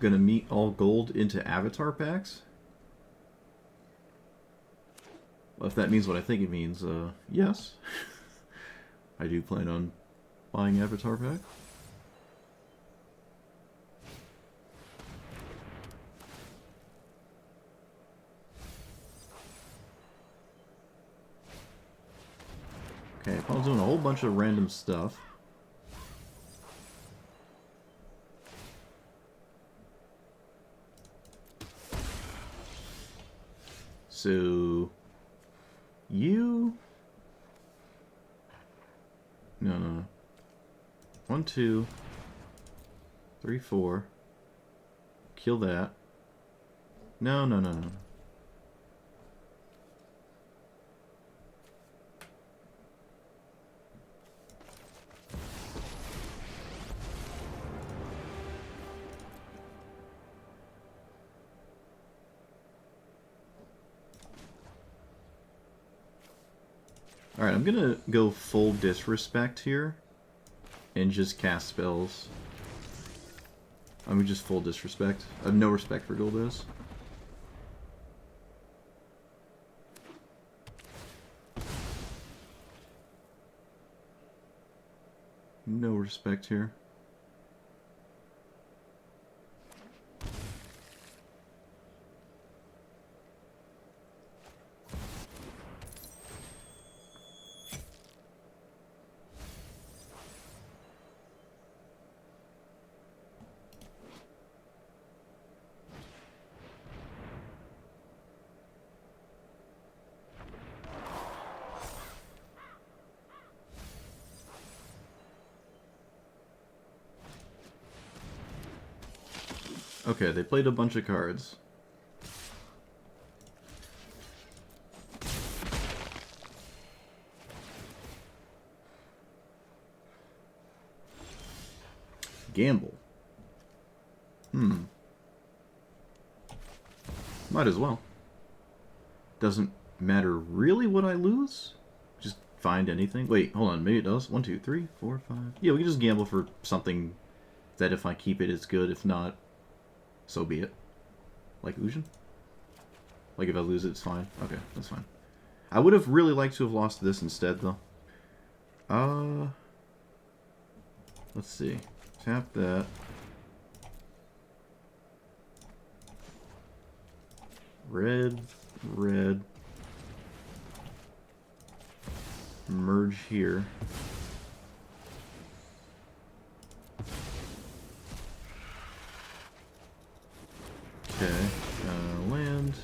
Speaker 1: Gonna meet all gold into avatar packs? Well, if that means what I think it means, yes. I do plan on buying avatar pack. Okay, I was doing a whole bunch of random stuff. So, you... No. 1, 2, 3, 4. Kill that. No. Alright, I'm gonna go full disrespect here and just cast spells. I mean, just full disrespect. I have no respect for Goldos. No respect here. Okay, they played a bunch of cards. Gamble. Might as well. Doesn't matter really what I lose. Just find anything. Wait, hold on. Maybe it does. 1, 2, 3, 4, 5. Yeah, we can just gamble for something that if I keep it, it's good. If not, so be it. Like Ujin? Like if I lose it, it's fine. Okay, that's fine. I would have really liked to have lost this instead, though. Let's see. Tap that. Red, red. Merge here. Okay. Land.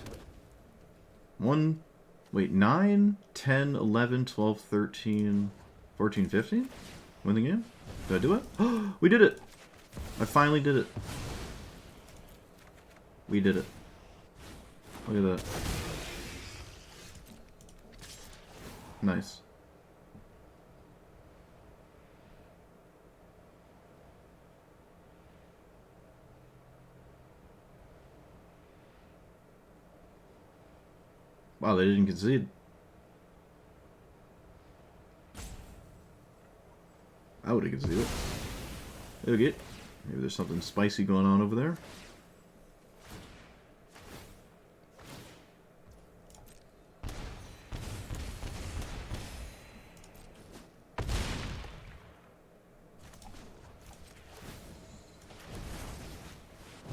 Speaker 1: 9, 10, 11, 12, 13, 14, 15? Win the game? Did I do it? Oh, we did it! I finally did it. We did it. Look at that. Nice. Wow, they didn't concede. I would have conceded. Okay. Maybe there's something spicy going on over there.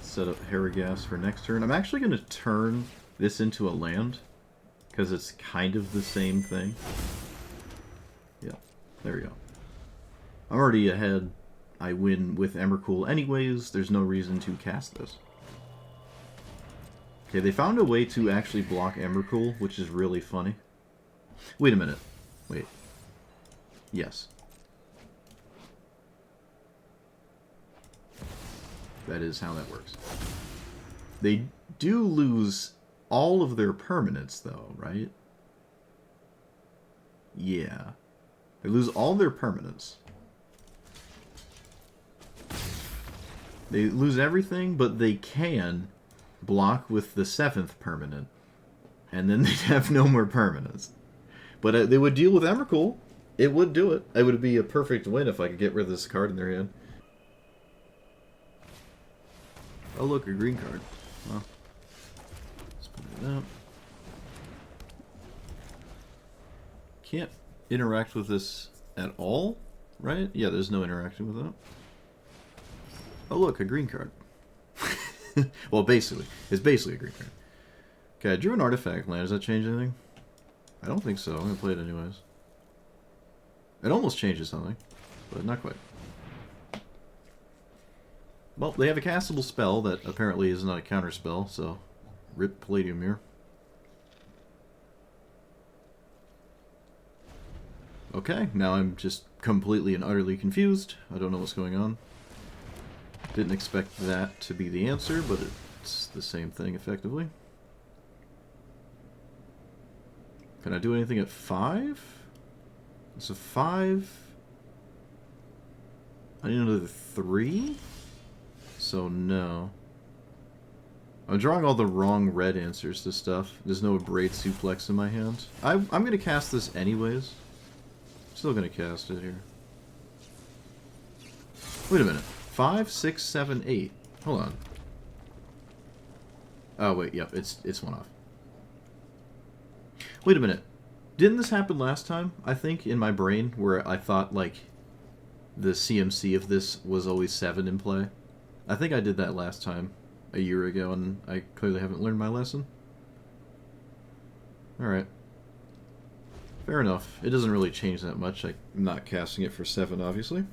Speaker 1: Set up Herigast for next turn. I'm actually going to turn this into a land, because it's kind of the same thing. Yeah, there we go. I'm already ahead. I win with Emrakul anyways. There's no reason to cast this. Okay, they found a way to actually block Emrakul, which is really funny. Wait a minute. Wait. Yes. That is how that works. They do lose all of their permanents, though, right? Yeah. They lose all their permanents. They lose everything, but they can block with the 7th permanent. And then they'd have no more permanents. But they would deal with Emrakul. It would do it. It would be a perfect win if I could get rid of this card in their hand. Oh look, a green card. Well, let's put it up. Can't interact with this at all, right? Yeah, there's no interacting with that. Oh look, a green card. Well, basically. It's basically a green card. Okay, I drew an artifact land. Does that change anything? I don't think so. I'm going to play it anyways. It almost changes something, but not quite. Well, they have a castable spell that apparently is not a counter spell, so rip Palladium Mirror. Okay, now I'm just completely and utterly confused. I don't know what's going on. Didn't expect that to be the answer, but it's the same thing effectively. Can I do anything at 5? It's a 5. I need another 3? So no. I'm drawing all the wrong red answers to stuff. There's no Braid Suplex in my hand. I'm going to cast this anyways. Still going to cast it here. Wait a minute. 5, 6, 7, 8. Hold on. Oh wait, yep, it's one off. Wait a minute. Didn't this happen last time, I think, in my brain, where I thought, like, the CMC of this was always 7 in play? I think I did that last time, a year ago, and I clearly haven't learned my lesson. Alright. Fair enough. It doesn't really change that much. I'm not casting it for 7, obviously.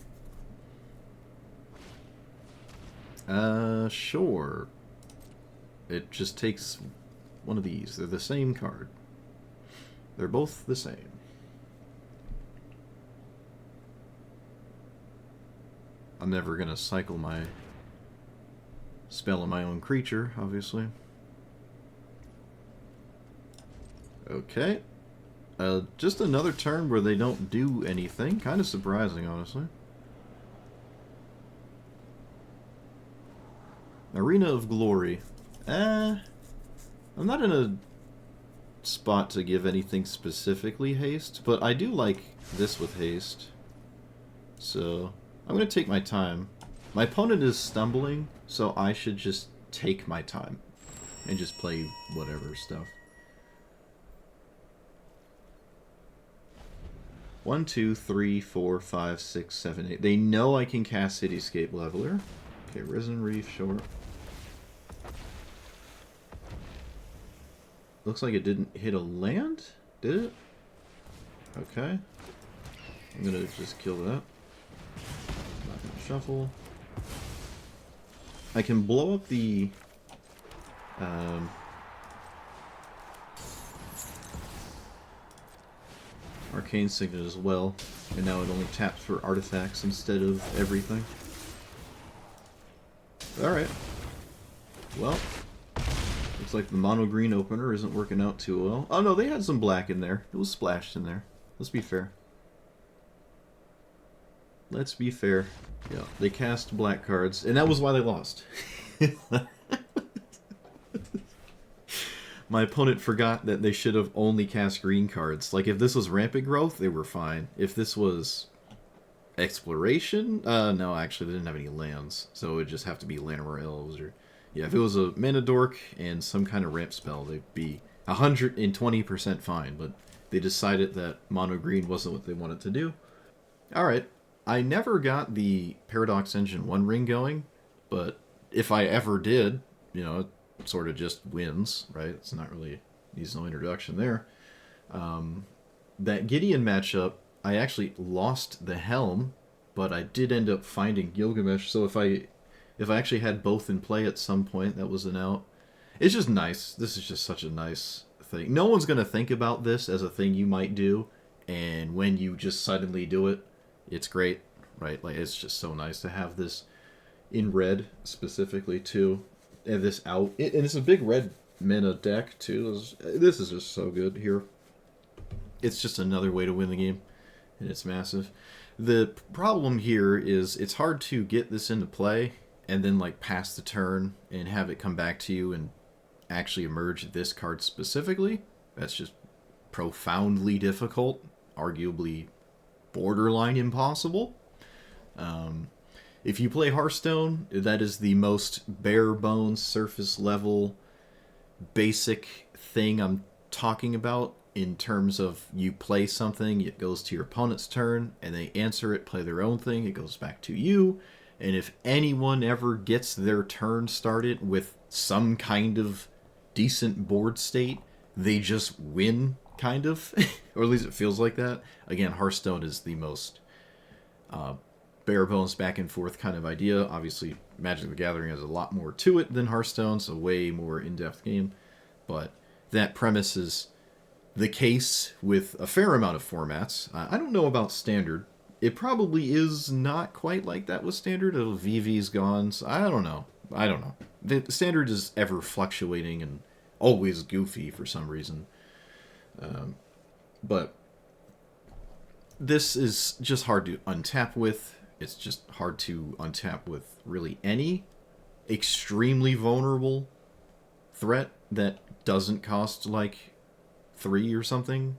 Speaker 1: Sure. It just takes one of these. They're the same card. They're both the same. I'm never gonna cycle my spell on my own creature, obviously. Okay. Just another turn where they don't do anything. Kind of surprising, honestly. Arena of Glory. I'm not in a spot to give anything specifically haste, but I do like this with haste. So, I'm going to take my time. My opponent is stumbling, so I should just take my time and just play whatever stuff. 1, 2, 3, 4, 5, 6, 7, 8. They know I can cast Cityscape Leveler. Okay, Risen Reef, sure. Looks like it didn't hit a land, did it? Okay. I'm gonna just kill that. Not gonna shuffle. I can blow up the Arcane Signet as well, and now it only taps for artifacts instead of everything. Alright. Well, looks like the mono green opener isn't working out too well. Oh no, they had some black in there. It was splashed in there. Let's be fair. Let's be fair. Yeah, they cast black cards, and that was why they lost. My opponent forgot that they should have only cast green cards. Like, if this was Rampant Growth, they were fine. If this was Exploration, no, actually, they didn't have any lands, so it would just have to be Llanowar Elves, or... Yeah, if it was a Mana Dork and some kind of ramp spell, they'd be 120% fine, but they decided that mono green wasn't what they wanted to do. Alright, I never got the Paradox Engine 1 ring going, but if I ever did, you know, it sort of just wins, right? It's not really, needs no introduction there. That Gideon matchup, I actually lost the Helm, but I did end up finding Gilgamesh, so if I actually had both in play at some point, that was an out. It's just nice. This is just such a nice thing. No one's going to think about this as a thing you might do, and when you just suddenly do it, it's great, right? Like, it's just so nice to have this in red, specifically, too. And this out. And it's a big red mana deck, too. This is just so good here. It's just another way to win the game, and it's massive. The problem here is it's hard to get this into play and then, like, pass the turn and have it come back to you and actually emerge this card specifically. That's just profoundly difficult, arguably borderline impossible. If you play Hearthstone, that is the most bare bones, surface level, basic thing I'm talking about in terms of you play something, it goes to your opponent's turn, and they answer it, play their own thing, it goes back to you. And if anyone ever gets their turn started with some kind of decent board state, they just win, kind of. Or at least it feels like that. Again, Hearthstone is the most bare bones back and forth kind of idea. Obviously, Magic the Gathering has a lot more to it than Hearthstone, so way more in-depth game. But that premise is the case with a fair amount of formats. I don't know about Standard. It probably is not quite like that with Standard. VV's gone, so I don't know. The Standard is ever fluctuating and always goofy for some reason. But this is just hard to untap with. It's just hard to untap with really any extremely vulnerable threat that doesn't cost like 3 or something.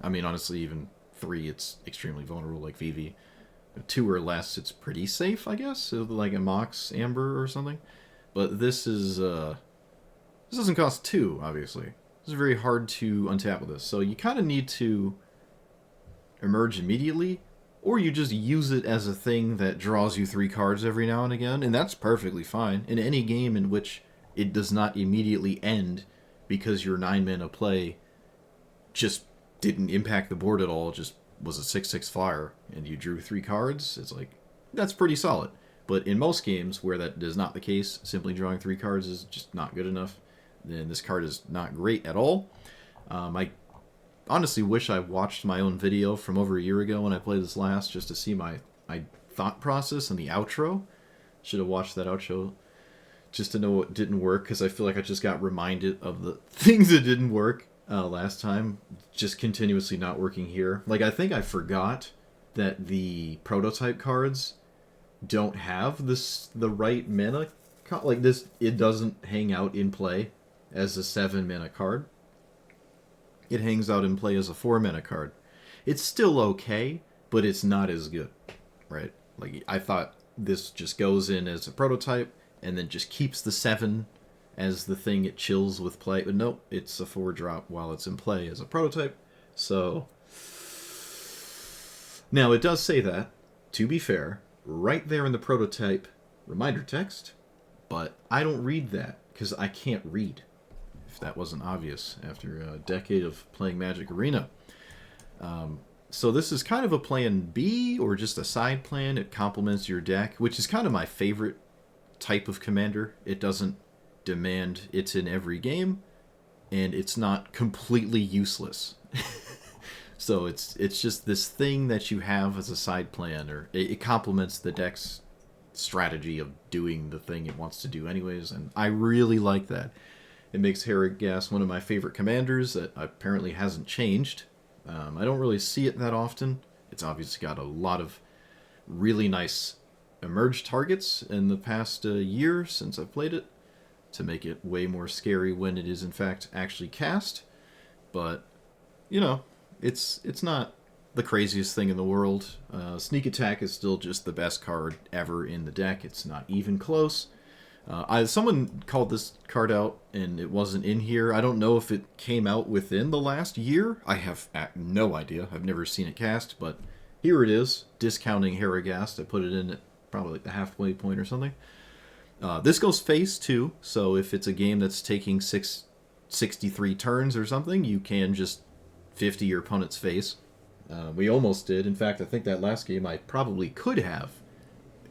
Speaker 1: I mean, honestly, even 3, it's extremely vulnerable, like VV. 2 or less, it's pretty safe, I guess. So like a Mox Amber or something. But this is this doesn't cost 2, obviously. It's very hard to untap with this. So you kind of need to emerge immediately, or you just use it as a thing that draws you 3 cards every now and again, and that's perfectly fine. In any game in which it does not immediately end because your 9 mana play just didn't impact the board at all, just was a 6/6 flyer, and you drew 3 cards, it's like, that's pretty solid. But in most games where that is not the case, simply drawing 3 cards is just not good enough. Then this card is not great at all. I honestly wish I watched my own video from over a year ago when I played this last, just to see my thought process and the outro. Should have watched that outro just to know what didn't work, because I feel like I just got reminded of the things that didn't work last time, just continuously not working here. Like, I think I forgot that the prototype cards don't have the right mana like this, it doesn't hang out in play as a 7-mana card. It hangs out in play as a 4-mana card. It's still okay, but it's not as good, right? Like, I thought this just goes in as a prototype and then just keeps the 7 as the thing it chills with play. But nope, it's a 4-drop while it's in play as a prototype. So, now it does say that, to be fair, right there in the prototype reminder text, but I don't read that because I can't read, if that wasn't obvious after a decade of playing Magic Arena. So this is kind of a plan B or just a side plan. It complements your deck, which is kind of my favorite type of commander. It doesn't demand it's in every game, and it's not completely useless. So it's just this thing that you have as a side plan, or it complements the deck's strategy of doing the thing it wants to do anyways, and I really like that. It makes Herigast one of my favorite commanders that apparently hasn't changed. I don't really see it that often. It's obviously got a lot of really nice emerged targets in the past year since I've played it to make it way more scary when it is in fact actually cast. But, you know, it's not the craziest thing in the world. Sneak Attack is still just the best card ever in the deck. It's not even close. Someone called this card out, and it wasn't in here. I don't know if it came out within the last year. I have no idea. I've never seen it cast, but here it is, discounting Herigast. I put it in at probably like the halfway point or something. This goes face, too, so if it's a game that's taking 63 turns or something, you can just 50 your opponent's face. We almost did. In fact, I think that last game I probably could have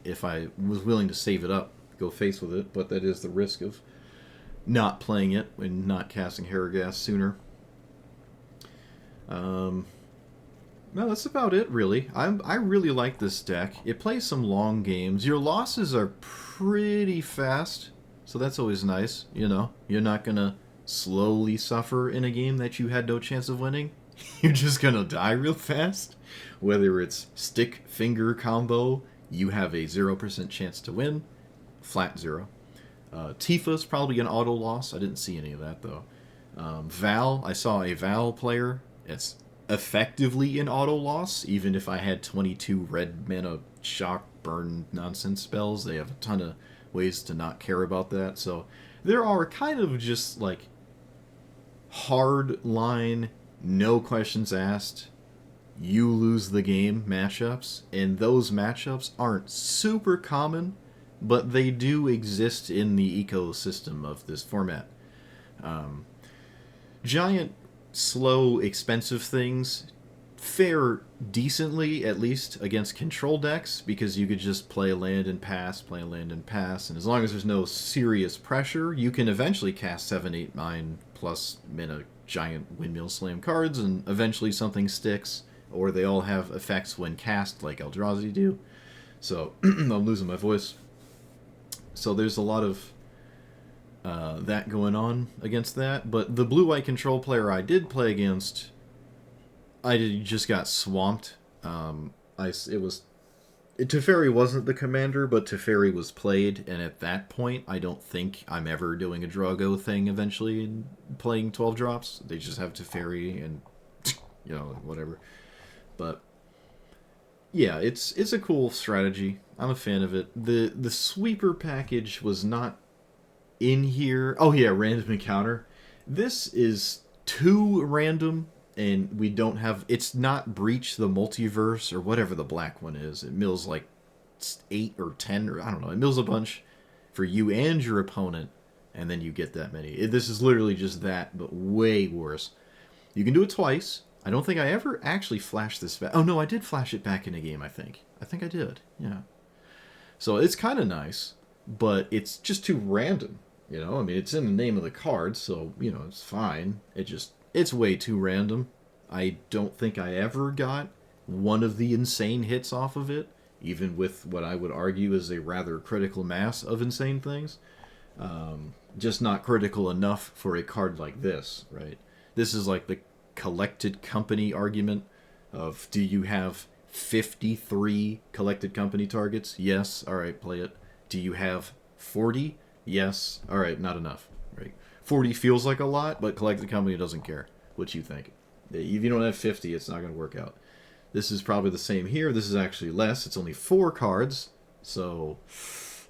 Speaker 1: if I was willing to save it up. Go face with it, but that is the risk of not playing it and not casting Herigast sooner. No, that's about it, really. I really like this deck. It plays some long games. Your losses are pretty fast, so that's always nice. You know, you're not gonna slowly suffer in a game that you had no chance of winning. You're just gonna die real fast. Whether it's stick-finger combo, you have a 0% chance to win. Flat 0. Tifa's probably an auto loss. I didn't see any of that, though. Val, I saw a Val player. It's effectively an auto loss, even if I had 22 red mana shock, burn, nonsense spells. They have a ton of ways to not care about that. So there are kind of just, like, hard line, no questions asked, you lose the game matchups. And those matchups aren't super common, but they do exist in the ecosystem of this format. Giant, slow, expensive things fare decently, at least, against control decks, because you could just play a land and pass, and as long as there's no serious pressure, you can eventually cast 7, 8, 9 plus mana giant windmill slam cards, and eventually something sticks, or they all have effects when cast, like Eldrazi do. So, I'm losing my voice. So there's a lot of that going on against that. But the blue-white control player I did play against, just got swamped. Teferi wasn't the commander, but Teferi was played, and at that point, I don't think I'm ever doing a Drago thing eventually and playing 12 drops. They just have Teferi and, you know, whatever. But yeah, it's a cool strategy. I'm a fan of it. The sweeper package was not in here. Oh yeah, random encounter. This is too random, and we don't have... It's not Breach the Multiverse or whatever the black one is. It mills like 8 or 10, or I don't know. It mills a bunch for you and your opponent, and then you get that many. This is literally just that, but way worse. You can do it twice. I don't think I ever actually flashed this back. Oh, no, I did flash it back in a game, I think. I think I did, yeah. So it's kind of nice, but it's just too random, you know? I mean, it's in the name of the card, so, you know, it's fine. It's way too random. I don't think I ever got one of the insane hits off of it, even with what I would argue is a rather critical mass of insane things. Just not critical enough for a card like this, right? This is like the collected company argument of, do you have 53 collected company targets? Yes. All right, play it. Do you have 40? Yes. All right, not enough. Right. 40 feels like a lot, but Collected Company doesn't care what you think. If you don't have 50, it's not going to work out. This is probably the same here. This is actually less. It's only 4 cards, so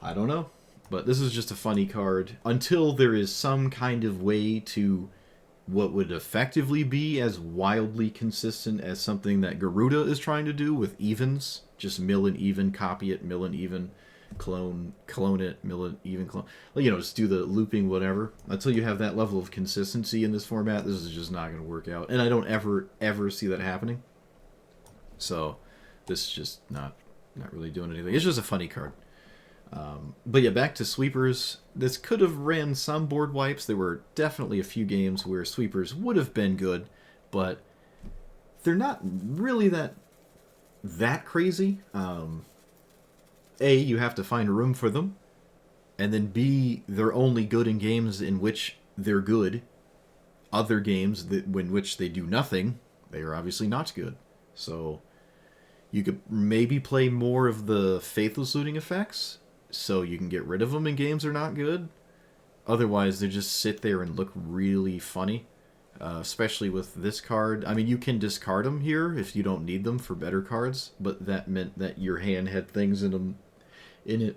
Speaker 1: I don't know. But this is just a funny card until there is some kind of way to what would effectively be as wildly consistent as something that Garuda is trying to do with evens. Just mill and even, copy it, mill and even, clone it, mill and even, clone. You know, just do the looping, whatever. Until you have that level of consistency in this format, this is just not going to work out. And I don't ever see that happening. So this is just not really doing anything. It's just a funny card. But yeah, back to sweepers. This could have ran some board wipes. There were definitely a few games where sweepers would have been good, but they're not really that crazy. A, you have to find a room for them, and then B, they're only good in games in which they're good. Other games in which they do nothing, they are obviously not good. So you could maybe play more of the faithless looting effects, so you can get rid of them in games that are not good. Otherwise, they just sit there and look really funny, especially with this card. I mean, you can discard them here if you don't need them for better cards, but that meant that your hand had things in it,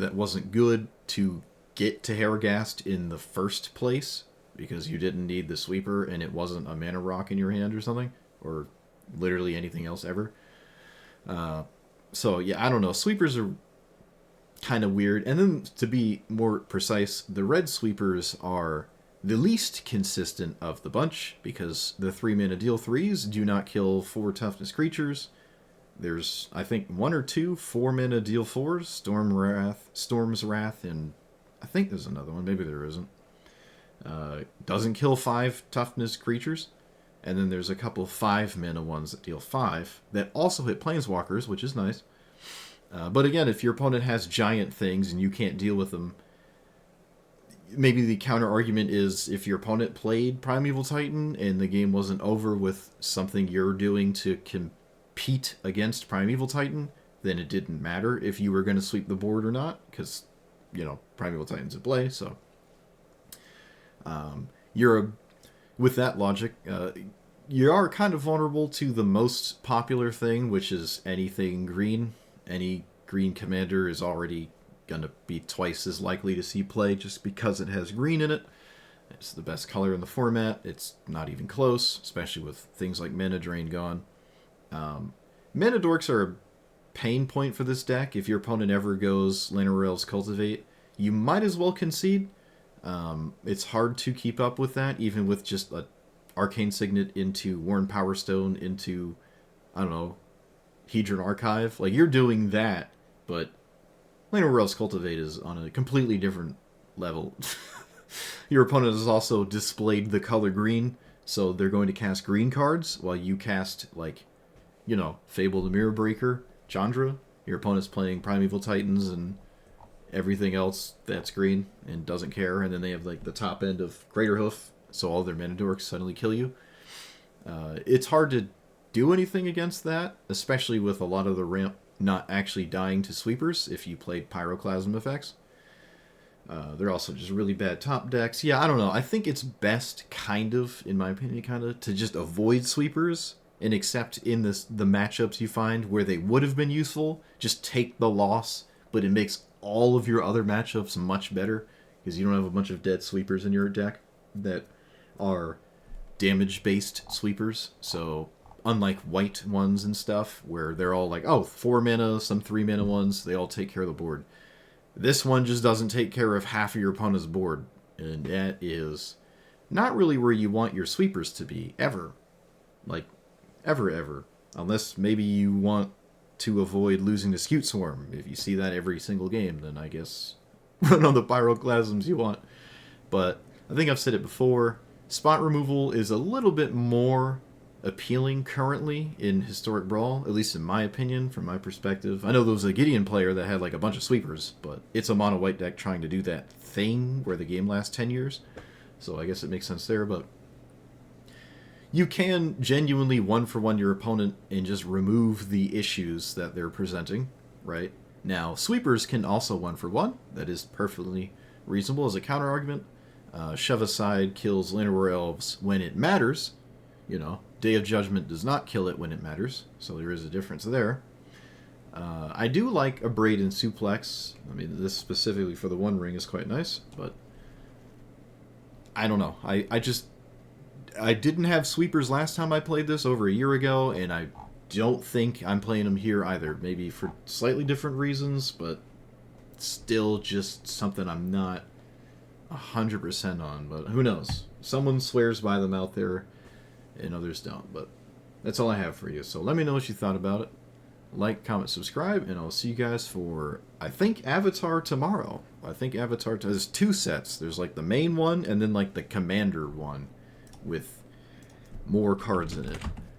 Speaker 1: that wasn't good to get to Herigast in the first place, because you didn't need the sweeper and it wasn't a mana rock in your hand or something, or literally anything else ever. So yeah, I don't know. Sweepers are kind of weird. And then to be more precise, the red sweepers are the least consistent of the bunch, because the 3 mana deal 3s do not kill 4 toughness creatures. There's, I think, 1 or 2 4 mana deal 4s, Storm's Wrath, and I think there's another one, maybe there isn't. Doesn't kill 5 toughness creatures. And then there's a couple 5 mana ones that deal 5 that also hit planeswalkers, which is nice. But again, if your opponent has giant things and you can't deal with them, maybe the counter argument is if your opponent played Primeval Titan and the game wasn't over with something you're doing to compete against Primeval Titan, then it didn't matter if you were going to sweep the board or not, because, you know, Primeval Titan's at play, so with that logic, you are kind of vulnerable to the most popular thing, which is anything green. Any green commander is already going to be twice as likely to see play just because it has green in it. It's the best color in the format. It's not even close, especially with things like Mana Drain gone. Mana Dorks are a pain point for this deck. If your opponent ever goes Llanowar's Cultivate, you might as well concede. It's hard to keep up with that, even with just a Arcane Signet into Worn Powerstone into, I don't know, Hedron Archive. Like, you're doing that, but Llanowar's Cultivate is on a completely different level. Your opponent has also displayed the color green, so they're going to cast green cards while you cast, like, you know, Fable the Mirror Breaker, Chandra. Your opponent's playing Primeval Titans and everything else that's green and doesn't care, and then they have, like, the top end of Greater Hoof, so all their mana dorks suddenly kill you. It's hard to do anything against that, especially with a lot of the ramp not actually dying to sweepers if you played Pyroclasm effects. They're also just really bad top decks. Yeah, I don't know. I think it's best, kind of, in my opinion, to just avoid sweepers and accept in the matchups you find where they would have been useful, just take the loss, but it makes all of your other matchups much better because you don't have a bunch of dead sweepers in your deck that are damage-based sweepers. So unlike white ones and stuff, where they're all like, oh, 4 mana, some 3 mana ones, they all take care of the board. This one just doesn't take care of half of your opponent's board, and that is not really where you want your sweepers to be, ever. Like, ever. Unless maybe you want to avoid losing to Scute Swarm. If you see that every single game, then I guess run on the Pyroclasms you want. But I think I've said it before, spot removal is a little bit more appealing currently in Historic Brawl, at least in my opinion, from my perspective. I know there was a Gideon player that had like a bunch of sweepers, but it's a mono white deck trying to do that thing where the game lasts 10 years, so I guess it makes sense there. But you can genuinely 1-for-1 your opponent and just remove the issues that they're presenting, right? Now, sweepers can also 1-for-1. That is perfectly reasonable as a counter argument. Shove aside kills Llanowar Elves when it matters. You know, Day of Judgment does not kill it when it matters, so there is a difference there. I do like a Braid and Suplex. I mean, this specifically for the One Ring is quite nice, but I don't know. I didn't have sweepers last time I played this over a year ago, and I don't think I'm playing them here either. Maybe for slightly different reasons, but still just something I'm not 100% on. But who knows? Someone swears by them out there, and others don't. But that's all I have for you. So let me know what you thought about it. Like, comment, subscribe, and I'll see you guys for, I think, Avatar tomorrow. I think Avatar, there's 2 sets. There's like the main one, and then like the Commander one with more cards in it.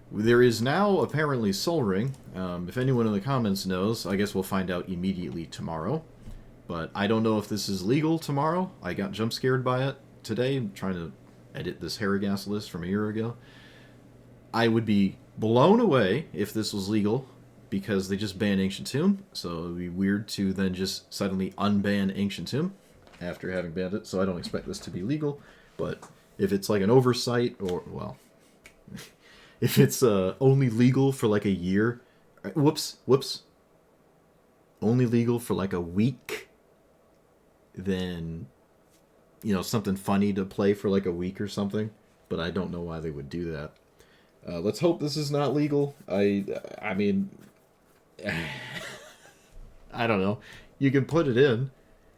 Speaker 1: There is now apparently Sol Ring. If anyone in the comments knows, I guess we'll find out immediately tomorrow. But I don't know if this is legal tomorrow. I got jump scared by it today, trying to edit this Herigast list from a year ago. I would be blown away if this was legal, because they just banned Ancient Tomb, so it would be weird to then just suddenly unban Ancient Tomb after having banned it, so I don't expect this to be legal. But if it's like an oversight, or, well, if it's only legal for like a year, whoops, only legal for like a week, then, you know, something funny to play for like a week or something, but I don't know why they would do that. Let's hope this is not legal. I mean, I don't know. You can put it in,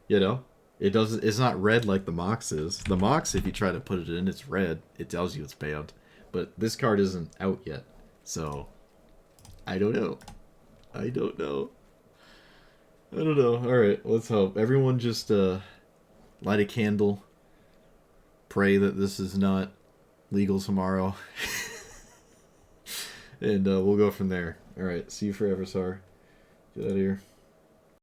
Speaker 1: you know. It's not red like the Mox is. The Mox, if you try to put it in, it's red. It tells you it's banned. But this card isn't out yet. So, I don't know. I don't know. Alright, let's hope. Everyone just light a candle. Pray that this is not legal tomorrow. And we'll go from there. Alright, see you forever, Sar. Get out of here.